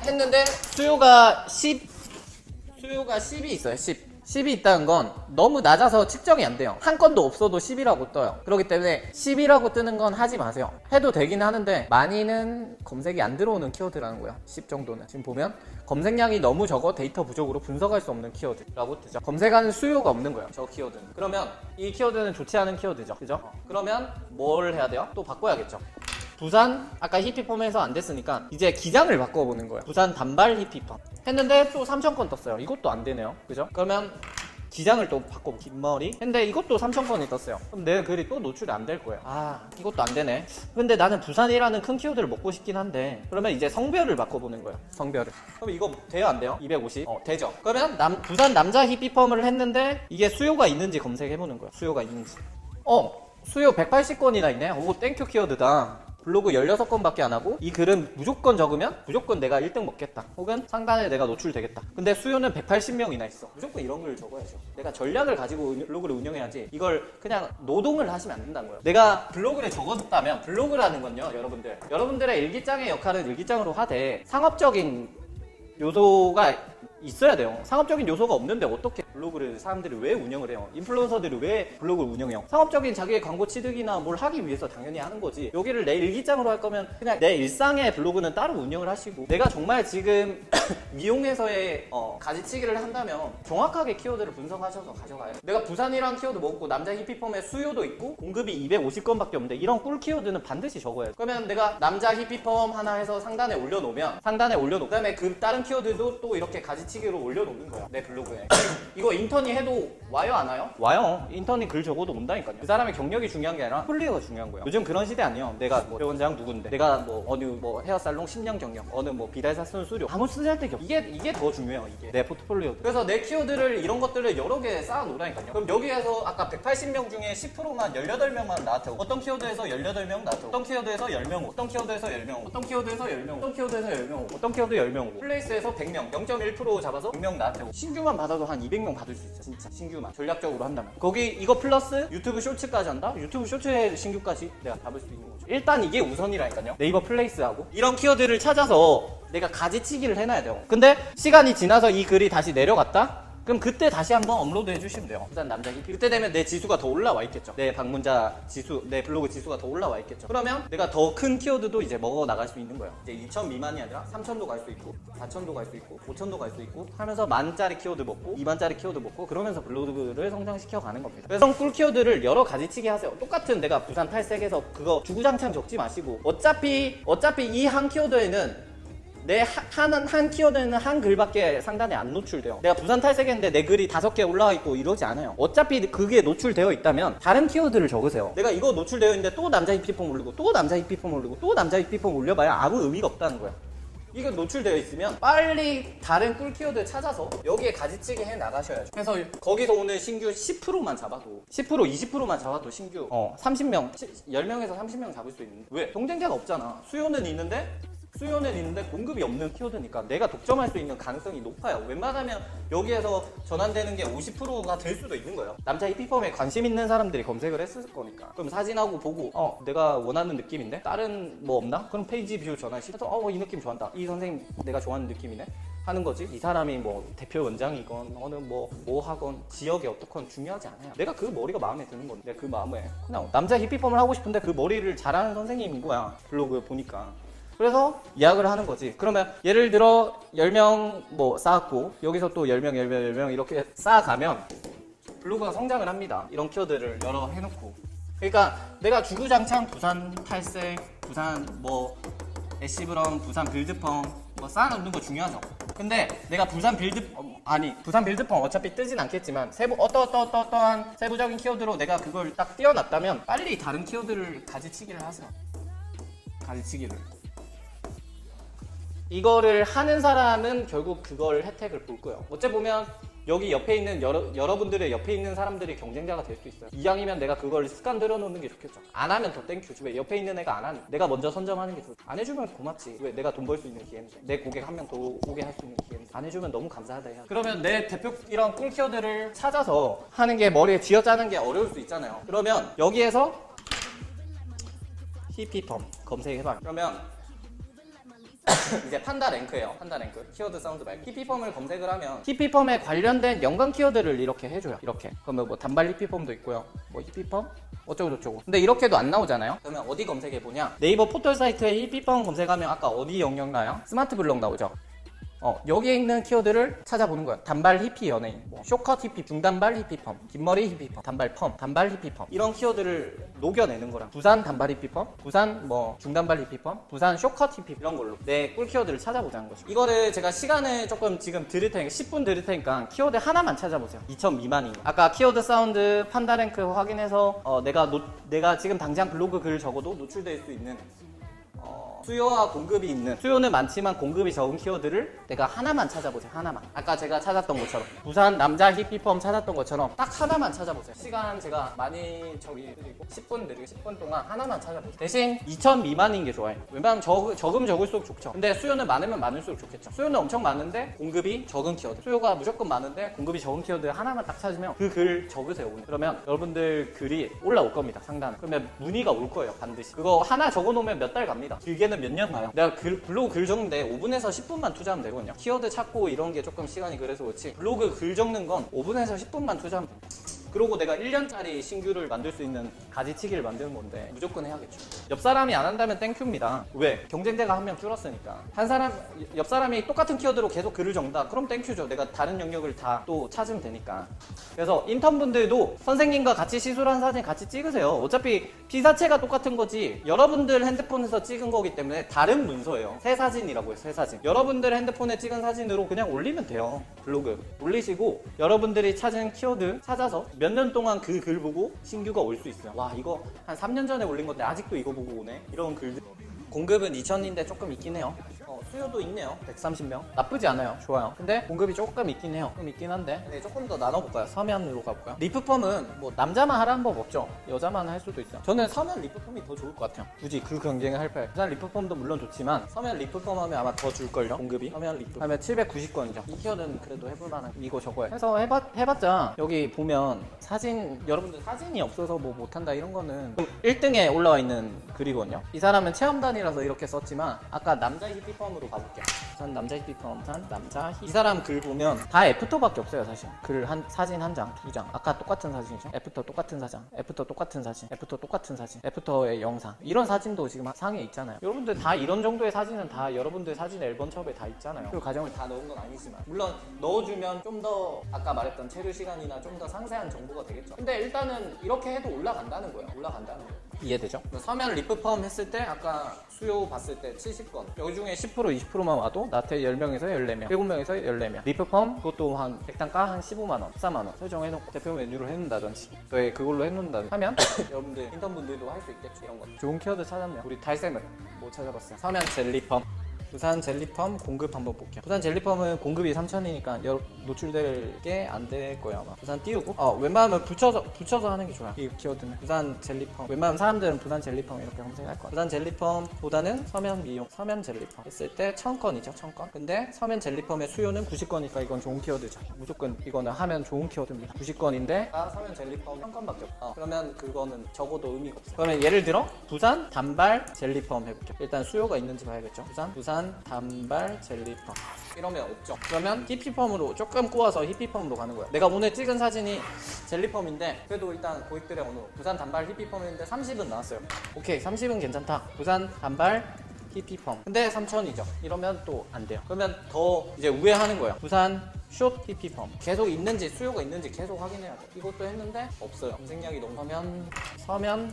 했는데 수요가 10이 있어요. 10이 있다는 건 너무 낮아서 측정이 안 돼요. 한 건도 없어도 10이라고 떠요. 그렇기 때문에 10이라고 뜨는 건 하지 마세요. 해도 되긴 하는데 많이는 검색이 안 들어오는 키워드라는 거예요. 10 정도는. 지금 보면 검색량이 너무 적어 데이터 부족으로 분석할 수 없는 키워드라고 뜨죠. 검색하는 수요가 없는 거예요. 저 키워드는. 그러면 이 키워드는 좋지 않은 키워드죠. 그죠? 그러면 뭘 해야 돼요? 또 바꿔야겠죠. 부산 아까 히피펌에서 안 됐으니까 이제 기장을 바꿔보는 거예요. 부산 단발 히피펌 했는데 또 3,000건 떴어요. 이것도 안 되네요. 그죠? 그러면 기장을 또 바꿔보 긴 머리 했는데 이것도 3,000건이 떴어요. 그럼 내 글이 또 노출이 안 될 거예요. 이것도 안 되네. 근데 나는 부산이라는 큰 키워드를 먹고 싶긴 한데 그러면 이제 성별을 바꿔보는 거예요. 성별을. 그럼 이거 돼요 안 돼요? 250? 되죠. 그러면 부산 남자 히피펌을 했는데 이게 수요가 있는지 검색해보는 거예요. 수요가 있는지. 수요 180건이나 있네. 오 땡큐 키워드다. 블로그 16건밖에 안 하고 이 글은 무조건 적으면 무조건 내가 1등 먹겠다. 혹은 상단에 내가 노출되겠다. 근데 수요는 180명이나 있어. 무조건 이런 걸 적어야죠. 내가 전략을 가지고 블로그를 운영해야지 이걸 그냥 노동을 하시면 안 된다는 거예요. 내가 블로그를 적어뒀다면 블로그라는 건요, 여러분들의 일기장의 역할은 일기장으로 하되 상업적인 요소가 있어야 돼요. 상업적인 요소가 없는데 어떻게 블로그를 사람들이 왜 운영을 해요? 인플루언서들이 왜 블로그를 운영해요? 상업적인 자기의 광고 취득이나 뭘 하기 위해서 당연히 하는 거지. 여기를 내 일기장으로 할 거면 그냥 내 일상의 블로그는 따로 운영을 하시고, 내가 정말 지금 미용에서의 가지치기를 한다면 정확하게 키워드를 분석하셔서 가져가요. 내가 부산이란 키워드 먹고 남자 히피펌의 수요도 있고 공급이 250건밖에 없는데 이런 꿀 키워드는 반드시 적어야 돼. 그러면 내가 남자 히피펌 하나 해서 상단에 올려놓으면 그다음에 그 다른 키워드도 또 이렇게 가지치기로 올려놓는 거야, 내 블로그에. 이거 인턴이 해도 와요, 안 와요? 와요. 인턴이 글 적어도 온다니까요. 그 사람의 경력이 중요한 게 아니라 클리어가 중요한 거야. 요즘 그런 시대 아니에요. 내가 뭐 대원장 누군데, 내가 뭐 어느 뭐 헤어살롱 10년 경력, 어느 뭐 비달사 쓴 수료, 아무 쓰잘데기 없어. 이게 더 중요해요. 이게 내 포트폴리오. 그래서 내 키워드를 이런 것들을 여러 개 쌓아 놓으라니까요. 그럼 여기에서 아까 180명 중에 10%만 18명만 나한테 어떤 키워드에서 18명 나한테 어떤 키워드에서 10명 어떤 키워드에서 10명 어떤 키워드에서 10명 어떤 키워드에서 10명 어떤 키워드 10명 플레이스에서 100명 0.1% 잡아서 100명 나한테 신규만 받아도 한 200명 받을 수 있어. 진짜 신규만 전략적으로 한다면. 거기 이거 플러스 유튜브 쇼츠까지 한다? 유튜브 쇼츠에 신규까지 내가 잡을 수 있는 거죠. 일단 이게 우선이라니까요. 네이버 플레이스하고 이런 키워드를 찾아서 내가 가지치기를 해놔야 돼요. 근데 시간이 지나서 이 글이 다시 내려갔다? 그럼 그때 다시 한번 업로드 해주시면 돼요. 일단 남자 히피. 그때 되면 내 지수가 더 올라와 있겠죠. 내 방문자 지수, 내 블로그 지수가 더 올라와 있겠죠. 그러면 내가 더 큰 키워드도 이제 먹어 나갈 수 있는 거예요. 이제 2,000 미만이 아니라 3,000도 갈 수 있고 4,000도 갈 수 있고 5,000도 갈 수 있고 하면서 10,000짜리 키워드 먹고 20,000짜리 키워드 먹고 그러면서 블로그를 성장시켜 가는 겁니다. 그래서 꿀 키워드를 여러 가지치기 하세요. 똑같은 내가 부산 탈색에서 그거 주구장창 적지 마시고 어차피 이 한 키워드에는 내 한 키워드는 한 글밖에 상단에 안 노출돼요. 내가 부산 탈색했는데 내 글이 5개 올라와 있고 이러지 않아요. 어차피 그게 노출되어 있다면 다른 키워드를 적으세요. 내가 이거 노출되어 있는데 또 남자 히피펌 올리고 또 남자 히피펌 올리고 또 남자 히피펌 올려봐야 아무 의미가 없다는 거야. 이거 노출되어 있으면 빨리 다른 꿀 키워드 찾아서 여기에 가지치기 해 나가셔야죠. 그래서 거기서 오늘 신규 10%만 잡아도 10% 20%만 잡아도 신규 30명 10명에서 30명 잡을 수 있는데 왜? 경쟁자가 없잖아. 수요는 있는데 공급이 없는 키워드니까 내가 독점할 수 있는 가능성이 높아요. 웬만하면 여기에서 전환되는 게 50%가 될 수도 있는 거예요. 남자 히피펌에 관심 있는 사람들이 검색을 했을 거니까. 그럼 사진하고 보고 내가 원하는 느낌인데 다른 뭐 없나? 그럼 페이지 뷰 전환시켜서 이 느낌 좋아한다. 이 선생님 내가 좋아하는 느낌이네. 하는 거지. 이 사람이 뭐 대표 원장이건 어느 뭐 하건 지역이 어떻건 중요하지 않아요. 내가 그 머리가 마음에 드는 건데 그 마음에 그냥 남자 히피펌을 하고 싶은데 그 머리를 잘하는 선생님인 거야. 블로그 보니까. 그래서 예약을 하는 거지. 그러면 예를 들어 10명 뭐 쌓았고 여기서 또 10명 이렇게 쌓아가면 블로그가 성장을 합니다. 이런 키워드를 여러 해놓고. 그러니까 내가 주구장창 부산 탈색, 부산 뭐 애쉬브런, 부산 빌드펌 뭐 쌓아놓는 거 중요하죠. 근데 내가 부산 빌드펌 어차피 뜨진 않겠지만 어떠한 세부적인 키워드로 내가 그걸 딱 띄워놨다면 빨리 다른 키워드를 가지치기를 하세요. 가지치기를. 이거를 하는 사람은 결국 그걸 혜택을 볼 거예요. 어째 보면 여기 옆에 있는 여러분들의 옆에 있는 사람들이 경쟁자가 될 수 있어요. 이왕이면 내가 그걸 습관 들여놓는 게 좋겠죠. 안 하면 더 땡큐. 왜 옆에 있는 애가 안 하니? 내가 먼저 선점하는 게 좋지. 안 해주면 고맙지. 왜? 내가 돈 벌 수 있는 기회인데. 내 고객 한 명 더 오게 할 수 있는 기회인데. 안 해주면 너무 감사하다 해야 돼. 그러면 내 대표 이런 꿀 키워드를 찾아서 하는 게 머리에 쥐어짜는 게 어려울 수 있잖아요. 그러면 여기에서 히피펌 검색해봐요. 그러면 이제 판다 랭크예요. 판다 랭크. 키워드 사운드 말고 히피펌을 검색을 하면 히피펌에 관련된 연관 키워드를 이렇게 해줘요. 이렇게. 그러면 뭐 단발 히피펌도 있고요. 뭐 히피펌 어쩌고 저쩌고. 근데 이렇게도 안 나오잖아요. 그러면 어디 검색해보냐? 네이버 포털 사이트에 히피펌 검색하면 아까 어디 영역 나요? 스마트 블록 나오죠. 여기에 있는 키워드를 찾아보는 거야. 단발 히피 연예인, 뭐 쇼컷 히피, 중단발 히피펌, 긴머리 히피펌, 단발 펌, 단발 히피펌 이런 키워드를 녹여내는 거랑 부산 단발 히피펌, 부산 뭐 중단발 히피펌, 부산 쇼컷 히피 이런 걸로 내 꿀 키워드를 찾아보자는 거죠. 이거를 제가 시간을 조금 지금 드릴 테니까 10분 드릴 테니까 키워드 하나만 찾아보세요. 2,000 미만인 거. 아까 키워드 사운드 판다 랭크 확인해서 내가 지금 당장 블로그 글 적어도 노출될 수 있는 수요와 공급이 있는, 수요는 많지만 공급이 적은 키워드를 내가 하나만 찾아보세요. 하나만. 아까 제가 찾았던 것처럼, 부산 남자 히피펌 찾았던 것처럼 딱 하나만 찾아보세요. 시간 제가 많이 저기 드리고 10분 드리고 10분 동안 하나만 찾아보세요. 대신 2000 미만인 게 좋아요. 웬만하면 적으면 적을수록 좋죠. 근데 수요는 많으면 많을수록 좋겠죠. 수요는 엄청 많은데 공급이 적은 키워드, 수요가 무조건 많은데 공급이 적은 키워드 하나만 딱 찾으면 그 글 적으세요. 오늘. 그러면 여러분들 글이 올라올 겁니다. 상단에. 그러면 문의가 올 거예요. 반드시. 그거 하나 적어놓으면 몇 달 갑니다. 길게는 몇 년 가요. 내가 블로그 글 적는데 5분에서 10분만 투자하면 되거든요. 키워드 찾고 이런 게 조금 시간이 그래서 그렇지, 블로그 글 적는 건 5분에서 10분만 투자하면 됩니다. 그리고 내가 1년짜리 신규를 만들 수 있는 가지치기를 만드는 건데 무조건 해야겠죠. 옆 사람이 안 한다면 땡큐입니다. 왜? 경쟁자가 한 명 줄었으니까. 옆 사람이 똑같은 키워드로 계속 글을 적는다. 그럼 땡큐죠. 내가 다른 영역을 다 또 찾으면 되니까. 그래서 인턴분들도 선생님과 같이 시술한 사진 같이 찍으세요. 어차피 피사체가 똑같은 거지 여러분들 핸드폰에서 찍은 거기 때문에 다른 문서예요. 새 사진이라고 해요. 새 사진. 여러분들 핸드폰에 찍은 사진으로 그냥 올리면 돼요. 블로그 올리시고 여러분들이 찾은 키워드 찾아서 몇 년 동안 그 글 보고 신규가 올 수 있어요. 와, 이거 한 3년 전에 올린 건데 아직도 이거 보고 오네. 이런 글들. 공급은 2000인데 조금 있긴 해요. 수요도 있네요. 130명. 나쁘지 않아요. 좋아요. 근데 공급이 조금 있긴 해요. 좀 있긴 한데. 네, 조금 더 나눠볼까요? 서면으로 가볼까요? 리프펌은 뭐 남자만 하라는 법 없죠. 여자만 할 수도 있어요. 저는 서면 리프펌이 더 좋을 것 같아요. 굳이 그 경쟁을 할 바에. 부산 리프펌도 물론 좋지만 서면 리프펌 하면 아마 더 줄걸요. 공급이. 서면 리프펌 하면 790건이죠. 이 키워드는 그래도 해볼만한 이거 저거 해서 해봤자 여기 보면 사진, 여러분들 사진이 없어서 뭐 못한다 이런 거는 1등에 올라와 있는 글이거든요. 이 사람은 체험단이라서 이렇게 썼지만 아까 남자 히피펌으로 가볼게요. 우선 남자 히피펌, 이 사람 글 보면 다 애프터밖에 없어요. 사실 글 사진 한 장, 두 장. 아까 똑같은 사진이죠. 애프터 똑같은 사진, 애프터 똑같은 사진, 애프터 똑같은 사진, 애프터의 영상. 이런 사진도 지금 상에 있잖아요. 여러분들 다 이런 정도의 사진은 다 여러분들 사진 앨범 첩에 다 있잖아요. 그 과정을 다 넣은 건 아니지만 물론 넣어주면 좀 더 아까 말했던 체류 시간이나 좀 더 상세한 정보가 되겠죠. 근데 일단은 이렇게 해도 올라간다는 거예요. 올라간다는 거예요. 이해되죠? 서면 리프펌 했을 때 아까 수요 봤을 때 70건, 여기 중에 10% 20%만 와도 나한테 10명에서 14명, 7명에서 14명. 리프펌 그것도 한 백단가 한 15만원, 14만원 설정해놓고 대표 메뉴로 해놓는다든지 또 그걸로 해놓는다든지 하면 여러분들 인턴분들도 할 수 있겠죠. 이런 거 좋은 키워드 찾았네요. 우리 달샘은 뭐 찾아봤어요? 서면 젤리펌. 부산 젤리펌 공급 한번 볼게요. 부산 젤리펌은 공급이 3000이니까 노출될 게 안 될 거예요 아마. 부산 띄우고 웬만하면 붙여서 하는 게 좋아요. 이 키워드는 부산 젤리펌. 웬만하면 사람들은 부산 젤리펌 이렇게 검색할 거예요. 부산 젤리펌보다는 서면 미용, 서면 젤리펌 했을 때 1000건이죠. 1000건. 근데 서면 젤리펌의 수요는 90건이니까 이건 좋은 키워드죠. 무조건 이거는 하면 좋은 키워드입니다. 90건인데 서면 젤리펌 1000건밖에 없어. 그러면 그거는 적어도 의미가 없어. 그러면 예를 들어 부산 단발 젤리펌 해볼게요. 일단 수요가 있는지 봐야겠죠. 부산 단발 젤리펌 이러면 없죠. 그러면 히피펌으로 조금 꼬아서 히피펌으로 가는 거야. 내가 오늘 찍은 사진이 젤리펌인데 그래도 일단 고객들의 어느 부산 단발 히피펌인데 30은 나왔어요. 오케이, 30은 괜찮다. 부산 단발 히피펌 근데 3000이죠. 이러면 또 안 돼요. 그러면 더 이제 우회하는 거예요. 부산 숏 히피펌 계속 있는지 수요가 있는지 계속 확인해야 돼. 이것도 했는데 없어요. 검색량이 너무 서면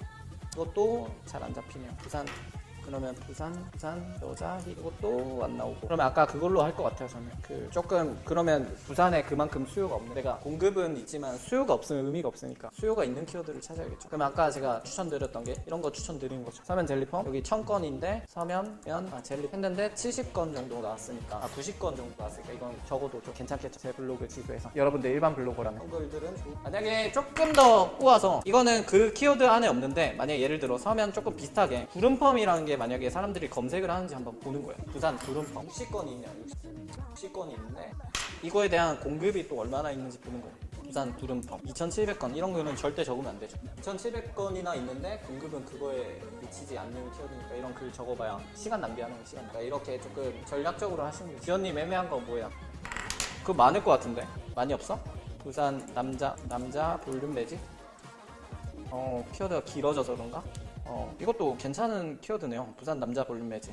이것도 잘 안 잡히네요. 그러면 부산 여자 이것도 안 나오고. 그러면 아까 그걸로 할 것 같아요. 저는 조금 그러면 부산에 그만큼 수요가 없는, 내가 공급은 있지만 수요가 없으면 의미가 없으니까 수요가 있는 키워드를 찾아야겠죠. 그럼 아까 제가 추천드렸던 게 이런 거 추천드리는 거죠. 서면 젤리펌 여기 1000건인데 서면 젤리 했는데 70건 정도 나왔으니까 90건 정도 나왔으니까 이건 적어도 좀 괜찮겠죠. 제 블로그 지수에서 여러분들 일반 블로거라면 글들은 만약에 조금 더 꼬아서 이거는 그 키워드 안에 없는데 만약에 예를 들어 서면 조금 비슷하게 구름펌이라는 게 만약에 사람들이 검색을 하는지 한번 보는 거예요. 부산 구름펌 60건이 있냐 60건이 있는데 이거에 대한 공급이 또 얼마나 있는지 보는 거예요. 부산 구름펌 2700건 이런 거는 절대 적으면 안 되죠. 2700건이나 있는데 공급은 그거에 미치지 않는 키워드니까 이런 글 적어봐야 시간 낭비하는 거 시간이니까 이렇게 조금 전략적으로 하시는 거예요. 지원님 애매한 거 뭐야? 그거 많을 것 같은데 많이 없어? 부산 남자 볼륨 매직 키워드가 길어져서 그런가? 이것도 괜찮은 키워드네요. 부산 남자 볼륨 매직.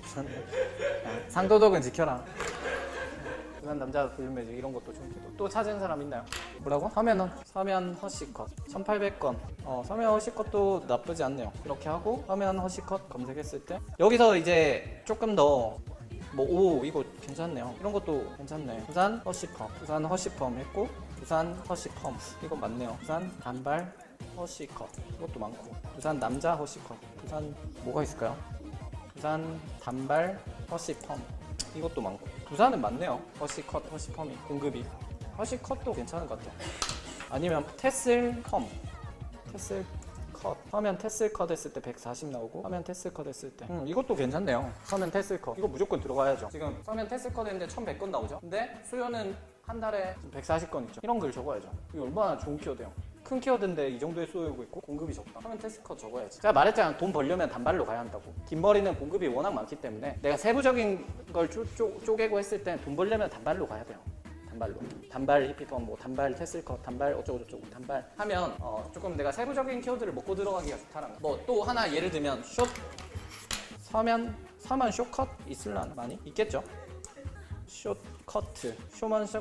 상도덕은 지켜라. 부산 남자 볼륨 매직 이런 것도 좀 또 찾은 사람 있나요? 뭐라고? 서면 허쉬컷 1800건. 서면 허쉬컷도 나쁘지 않네요. 이렇게 하고 서면 허쉬컷 검색했을 때 여기서 이제 조금 더 이거 괜찮네요. 이런 것도 괜찮네. 부산 허쉬펌 했고 부산 허쉬펌 이거 맞네요. 부산 단발 허쉬컷 이것도 많고 부산 남자 허쉬컷 부산 뭐가 있을까요? 부산 단발 허쉬 펌. 이것도 많고. 부산은 많네요. 허쉬 컷, 허쉬 펌이 공급이. 허쉬 컷도 괜찮은 것 같아요. 아니면 테슬 펌. 테슬 컷. 화면 테슬 컷 했을 때 140 나오고 화면 테슬 컷 했을 때 이것도 괜찮네요. 화면 테슬 컷 이거 무조건 들어가야죠. 지금 화면 테슬 컷 했는데 1100건 나오죠. 근데 수요는 한 달에 140건 있죠. 이런 글 적어야죠. 이거 얼마나 좋은 키워드예요. 큰 키워드인데 이 정도의 수요가 있고 공급이 적다. 화면 테슬 컷 적어야지. 제가 말했잖아. 돈 벌려면 단발로 가야 한다고. 긴 머리는 공급이 워낙 많기 때문에 내가 세부적인 걸 쪼개고 했을 땐 돈 벌려면 단발로 가야 돼요. 단발로. 단발 히피펌, 뭐 단발 테슬컷, 단발 어쩌고저쩌고 단발 하면 조금 내가 세부적인 키워드를 먹고 들어가기가 좋다라는 거. 뭐 또 하나 예를 들면 서면 쇼컷 있을라나? 많이? 있겠죠? 숏커트,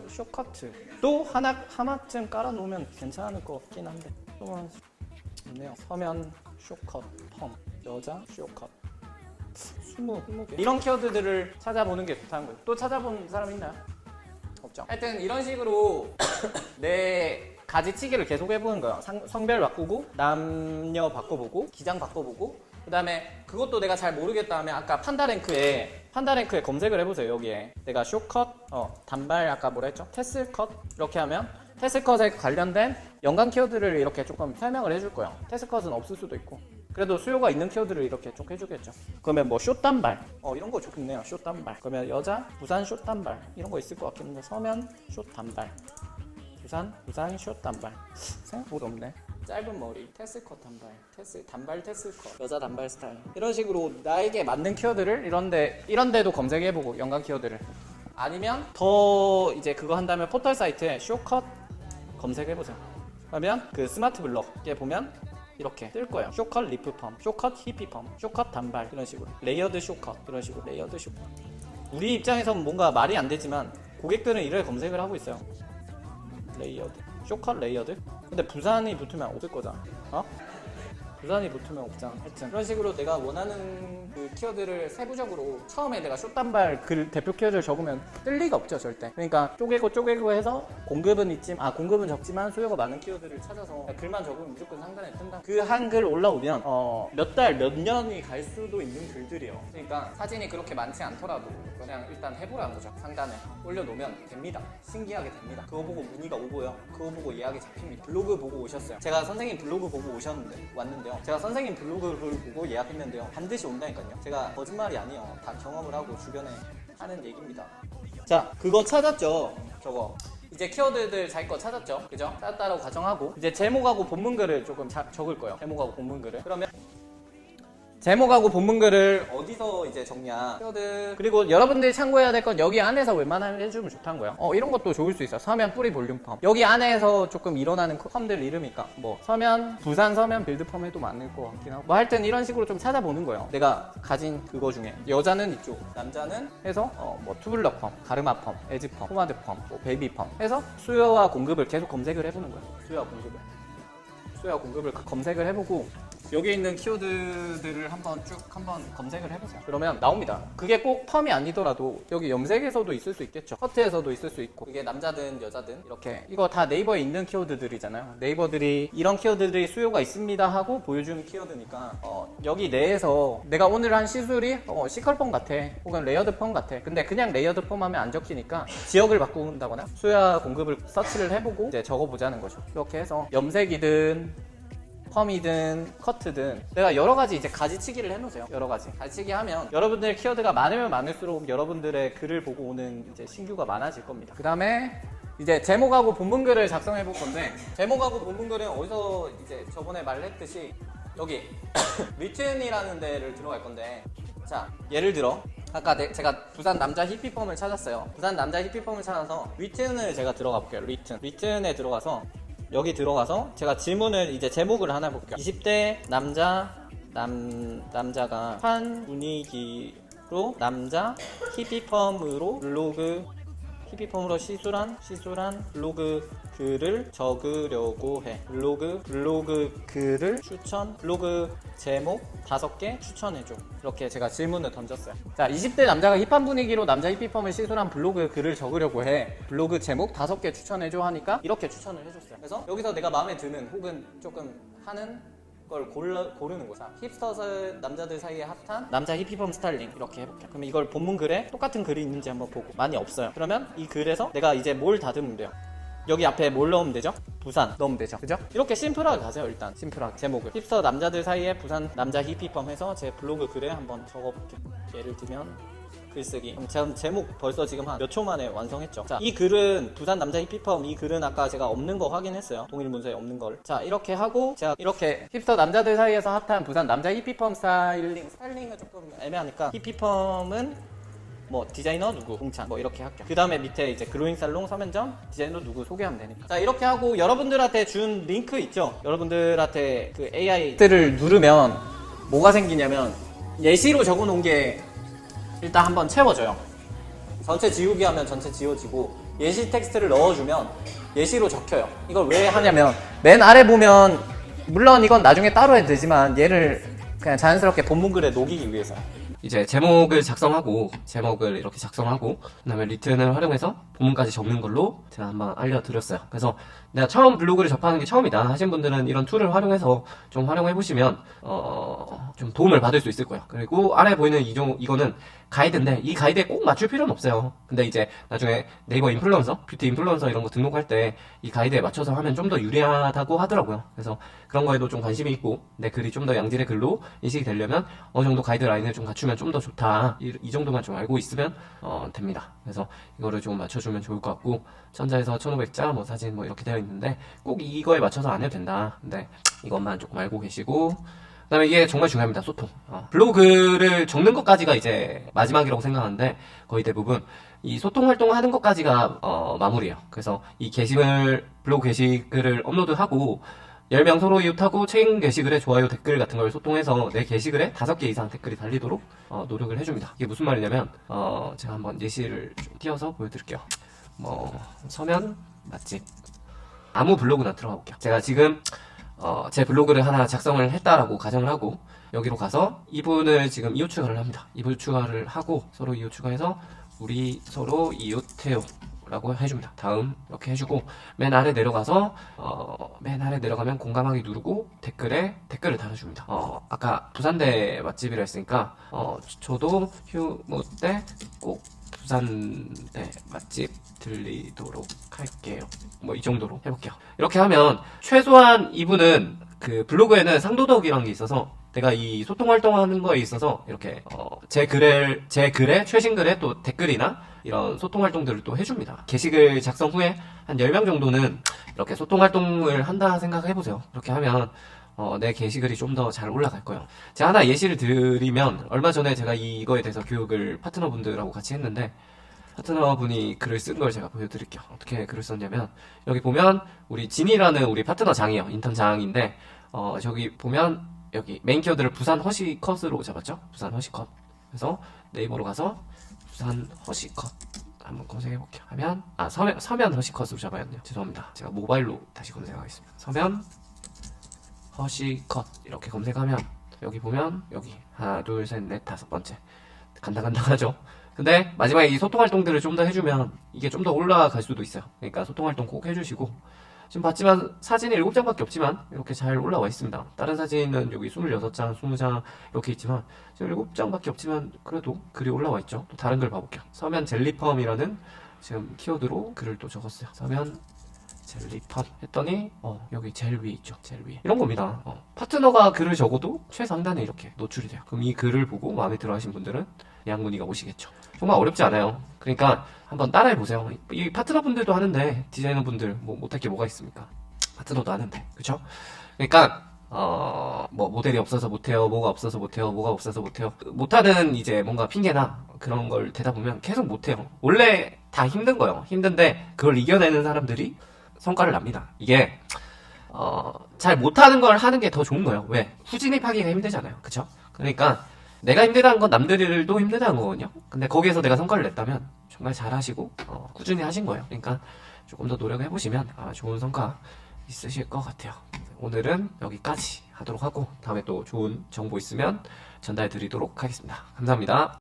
쇼커트 또 하나쯤 깔아놓으면 괜찮을 것 같긴 한데 쇼만 있네요. 서면 쇼컷, 펌, 여자 쇼컷 20개 이런 키워드들을 찾아보는 게 좋다는 거예요. 또 찾아본 사람 있나요? 없죠. 하여튼 이런 식으로 내 가지치기를 계속 해보는 거예요. 성별 바꾸고 남녀 바꿔보고 기장 바꿔보고 그 다음에 그것도 내가 잘 모르겠다 하면 아까 판다랭크에 검색을 해보세요. 여기에 내가 쇼컷, 단발 아까 뭐라 했죠? 테슬컷 이렇게 하면 테슬컷에 관련된 연관 키워드를 이렇게 조금 설명을 해줄 거예요. 테슬컷은 없을 수도 있고 그래도 수요가 있는 키워드를 이렇게 쭉 해주겠죠. 그러면 뭐 숏단발 이런 거 좋겠네요. 숏단발 그러면 여자 부산 숏단발 이런 거 있을 것 같긴 한데 서면 숏단발 부산 숏단발 생각보다 없네. 짧은 머리 테슬컷 단발 테슬컷 여자 단발 스타일 이런 식으로 나에게 맞는 키워드를 이런 데도 검색해보고 연관 키워드를 아니면 더 이제 그거 한다면 포털 사이트에 쇼컷 검색해보세요. 그러면 그 스마트 블럭에 보면 이렇게 뜰 거예요. 쇼컷 리프펌, 쇼컷 히피펌, 쇼컷 단발 이런 식으로 레이어드 쇼컷 이런 식으로 레이어드 쇼컷. 우리 입장에서는 뭔가 말이 안 되지만 고객들은 이를 검색을 하고 있어요. 레이어드 쇼컷 레이어드? 근데 부산이 붙으면 없을 거잖아. 부산이 붙으면 없잖아. 하여튼 그런 식으로 내가 원하는 그 키워드를 세부적으로 처음에 내가 숏단발 그 대표 키워드를 적으면 뜰 리가 없죠 절대. 그러니까 쪼개고 해서 공급은 적지만 수요가 많은 키워드를 찾아서 글만 적으면 무조건 상단에 뜬다. 그 한 글 올라오면 몇 달 몇 년이 갈 수도 있는 글들이에요. 그러니까 사진이 그렇게 많지 않더라도 그냥 일단 해보라는 거죠. 상단에 올려놓으면 됩니다. 신기하게 됩니다. 그거 보고 문의가 오고요. 그거 보고 예약이 잡힙니다. 블로그 보고 오셨어요. 제가 선생님 블로그 보고 왔는데요. 제가 선생님 블로그를 보고 예약했는데요. 반드시 온다니까요. 제가 거짓말이 아니에요. 다 경험을 하고 주변에 하는 얘기입니다. 자, 그거 찾았죠? 저거. 이제 키워드들 자기 거 찾았죠? 그죠? 찾았다라고 가정하고 이제 제목하고 본문글을 조금 적을 거예요. 제목하고 본문글을. 그러면 제목하고 본문글을 어디서 이제 적냐 키워드 그리고 여러분들이 참고해야 될 건 여기 안에서 웬만하면 해주면 좋다는 거예요. 이런 것도 좋을 수 있어. 서면 뿌리 볼륨 펌 여기 안에서 조금 일어나는 펌들 이름이니까 뭐 서면 부산 서면 빌드 펌 해도 많을 것 같긴 하고 뭐 하여튼 이런 식으로 좀 찾아보는 거예요. 내가 가진 그거 중에 여자는 이쪽 남자는 해서 뭐 투블럭 펌 가르마 펌 에지 펌 포마드 펌 뭐 베이비 펌 해서 수요와 공급을 계속 검색을 해보는 거예요. 수요와 공급을 검색을 해보고 여기 있는 키워드들을 한번 검색을 해보세요. 그러면 나옵니다. 그게 꼭 펌이 아니더라도 여기 염색에서도 있을 수 있겠죠. 커트에서도 있을 수 있고 이게 남자든 여자든 이렇게 이거 다 네이버에 있는 키워드들이잖아요. 네이버들이 이런 키워드들이 수요가 있습니다 하고 보여주는 키워드니까 여기 내에서 내가 오늘 한 시술이 시컬펌 같아 혹은 레이어드 펌 같아. 근데 그냥 레이어드 펌 하면 안 적히니까 지역을 바꾼다거나 수요와 공급을 서치를 해보고 이제 적어보자는 거죠. 이렇게 해서 염색이든 펌이든 커트든 내가 여러가지 이제 가지치기를 해놓으세요. 여러가지 가지치기 하면 여러분들 키워드가 많으면 많을수록 여러분들의 글을 보고 오는 이제 신규가 많아질 겁니다. 그 다음에 이제 제목하고 본문글을 작성해 볼 건데 제목하고 본문글은 어디서 이제 저번에 말했듯이 여기 리튼이라는 데를 들어갈 건데 자 예를 들어 아까 제가 부산 남자 히피펌을 찾았어요. 부산 남자 히피펌을 찾아서 리튼을 제가 들어가 볼게요. 리튼에 들어가서 여기 들어가서 제가 질문을 이제 제목을 하나 볼게요. 20대 남자가 한 분위기로 남자 히피펌으로 시술한 블로그 글을 적으려고 해. 블로그 글을 블로그 제목 5개 추천해줘. 이렇게 제가 질문을 던졌어요. 자, 20대 남자가 힙한 분위기로 남자 히피펌을 시술한 블로그 글을 적으려고 해. 블로그 제목 5개 추천해줘 하니까 이렇게 추천을 해줬어요. 그래서 여기서 내가 마음에 드는 혹은 조금 하는 걸 고르는 거죠. 힙스터 남자들 사이에 핫한 남자 힙힙펌 스타일링 이렇게 해볼게요. 그러면 이걸 본문 글에 똑같은 글이 있는지 한번 보고 많이 없어요. 그러면 이 글에서 내가 이제 뭘 다듬으면 돼요. 여기 앞에 뭘 넣으면 되죠? 부산 넣으면 되죠. 그죠? 이렇게 심플하게 가세요. 일단 심플하게 제목을 힙스터 남자들 사이에 부산 남자 힙힙펌 해서 제 블로그 글에 한번 적어볼게요. 예를 들면 글쓰기. 그럼 제가 제목 벌써 지금 한 몇 초 만에 완성했죠. 자, 이 글은 부산 남자 힙힙펌 이 글은 아까 제가 없는 거 확인했어요. 동일 문서에 없는 걸. 자, 이렇게 하고 제가 이렇게 힙스터 남자들 사이에서 핫한 부산 남자 힙힙펌 스타일링은 조금 애매하니까 힙힙펌은 뭐 디자이너 누구 공찬 뭐 이렇게 할게요. 그 다음에 밑에 이제 그로잉 살롱 서면점 디자이너 누구 소개하면 되니까. 자, 이렇게 하고 여러분들한테 준 링크 있죠. 여러분들한테 그 AI를 누르면 뭐가 생기냐면 예시로 적어놓은 게 일단 한번 채워져요. 전체 지우기 하면 전체 지워지고 예시 텍스트를 넣어주면 예시로 적혀요. 이걸 왜 하냐면 맨 아래 보면 물론 이건 나중에 따로 해도 되지만 얘를 그냥 자연스럽게 본문글에 녹이기 위해서 이제 제목을 이렇게 작성하고 그다음에 리튼을 활용해서 본문까지 적는 걸로 제가 한번 알려드렸어요. 그래서 내가 처음 블로그를 접하는 게 처음이다 하신 분들은 이런 툴을 활용해서 좀 활용해 보시면 좀 도움을 받을 수 있을 거예요. 그리고 아래 보이는 이거는 가이드인데 이 가이드에 꼭 맞출 필요는 없어요. 근데 이제 나중에 네이버 인플루언서, 뷰티 인플루언서 이런 거 등록할 때 이 가이드에 맞춰서 하면 좀 더 유리하다고 하더라고요. 그래서 그런 거에도 좀 관심이 있고 내 글이 좀 더 양질의 글로 인식이 되려면 어느 정도 가이드라인을 좀 갖추면 좀 더 좋다. 이 정도만 좀 알고 있으면 됩니다. 그래서 이거를 좀 맞춰주면 좋을 것 같고 천자에서 1500자 뭐 사진 뭐 이렇게 되어 있는데 꼭 이거에 맞춰서 안 해도 된다. 근데 이것만 조금 알고 계시고 그 다음에 이게 정말 중요합니다. 소통. 블로그를 적는 것까지가 이제 마지막이라고 생각하는데 거의 대부분 이 소통 활동을 하는 것까지가 마무리예요. 그래서 이 블로그 게시글을 업로드하고 10명 서로 이웃하고 최근 게시글에 좋아요 댓글 같은 걸 소통해서 내 게시글에 5개 이상 댓글이 달리도록 노력을 해줍니다. 이게 무슨 말이냐면 제가 한번 예시를 좀 띄워서 보여드릴게요. 서면 맛집 아무 블로그나 들어가 볼게요. 제가 지금 제 블로그를 하나 작성을 했다라고 가정을 하고 여기로 가서 이분을 지금 이웃 추가를 합니다. 이웃 추가를 하고 서로 이웃 추가해서 우리 서로 이웃해요 라고 해줍니다. 다음 이렇게 해주고 맨 아래 내려가서 맨 아래 내려가면 공감하기 누르고 댓글에 댓글을 달아줍니다. 아까 부산대 맛집이라 했으니까 저도 휴무 때 꼭 부산대 맛집 들리도록 할게요. 뭐 이 정도로 해볼게요. 이렇게 하면 최소한 이분은 그 블로그에는 상도덕이라는 게 있어서 내가 이 소통 활동하는 거에 있어서 이렇게 제 글에 최신 글에 또 댓글이나 이런 소통 활동들을 또 해줍니다. 게시글 작성 후에 한 10명 정도는 이렇게 소통 활동을 한다 생각해보세요. 이렇게 하면 내 게시글이 좀 더 잘 올라갈 거예요. 제가 하나 예시를 드리면 얼마 전에 제가 이거에 대해서 교육을 파트너분들하고 같이 했는데 파트너분이 글을 쓴 걸 제가 보여드릴게요. 어떻게 글을 썼냐면 여기 보면 우리 진이라는 우리 파트너 장이에요. 인턴 장인데 저기 보면 여기 메인 키워드를 부산 허시컷으로 잡았죠. 부산 허시컷. 그래서 네이버로 가서 부산 허시컷 한번 검색해볼게요. 하면 서면 허시컷으로 잡아야 돼요. 죄송합니다. 제가 모바일로 다시 검색하겠습니다. 서면 허시컷 이렇게 검색하면 여기 보면 여기 하나 둘 셋 넷 5번째 간당간당하죠. 근데 마지막에 이 소통 활동들을 좀 더 해주면 이게 좀 더 올라갈 수도 있어요. 그러니까 소통 활동 꼭 해주시고 지금 봤지만 사진이 7장밖에 없지만 이렇게 잘 올라와 있습니다. 다른 사진은 여기 26장, 20장 이렇게 있지만 지금 7장밖에 없지만 그래도 글이 올라와 있죠. 또 다른 글 봐볼게요. 서면 젤리펌이라는 지금 키워드로 글을 또 적었어요. 서면 젤리펌 했더니 여기 제일 위에 있죠. 제일 위에 이런 겁니다. 파트너가 글을 적어도 최상단에 이렇게 노출이 돼요. 그럼 이 글을 보고 마음에 들어 하신 분들은 양문의가 오시겠죠. 정말 어렵지 않아요. 그러니까 한번 따라해보세요. 이 파트너분들도 하는데 디자이너분들 뭐 못할 게 뭐가 있습니까? 파트너도 하는데 그쵸? 그러니까 뭐 모델이 없어서 못해요, 뭐가 없어서 못해요, 뭐가 없어서 못해요. 못하는 이제 뭔가 핑계나 그런 걸 대다 보면 계속 못해요. 원래 다 힘든 거예요. 힘든데 그걸 이겨내는 사람들이 성과를 납니다. 이게 잘 못하는 걸 하는 게 더 좋은 거예요. 왜? 후진입하기가 힘들잖아요. 그쵸? 그러니까 내가 힘들다는 건 남들도 힘들다는 거거든요. 근데 거기에서 내가 성과를 냈다면 정말 잘하시고 꾸준히 하신 거예요. 그러니까 조금 더 노력해보시면 좋은 성과 있으실 것 같아요. 오늘은 여기까지 하도록 하고 다음에 또 좋은 정보 있으면 전달해 드리도록 하겠습니다. 감사합니다.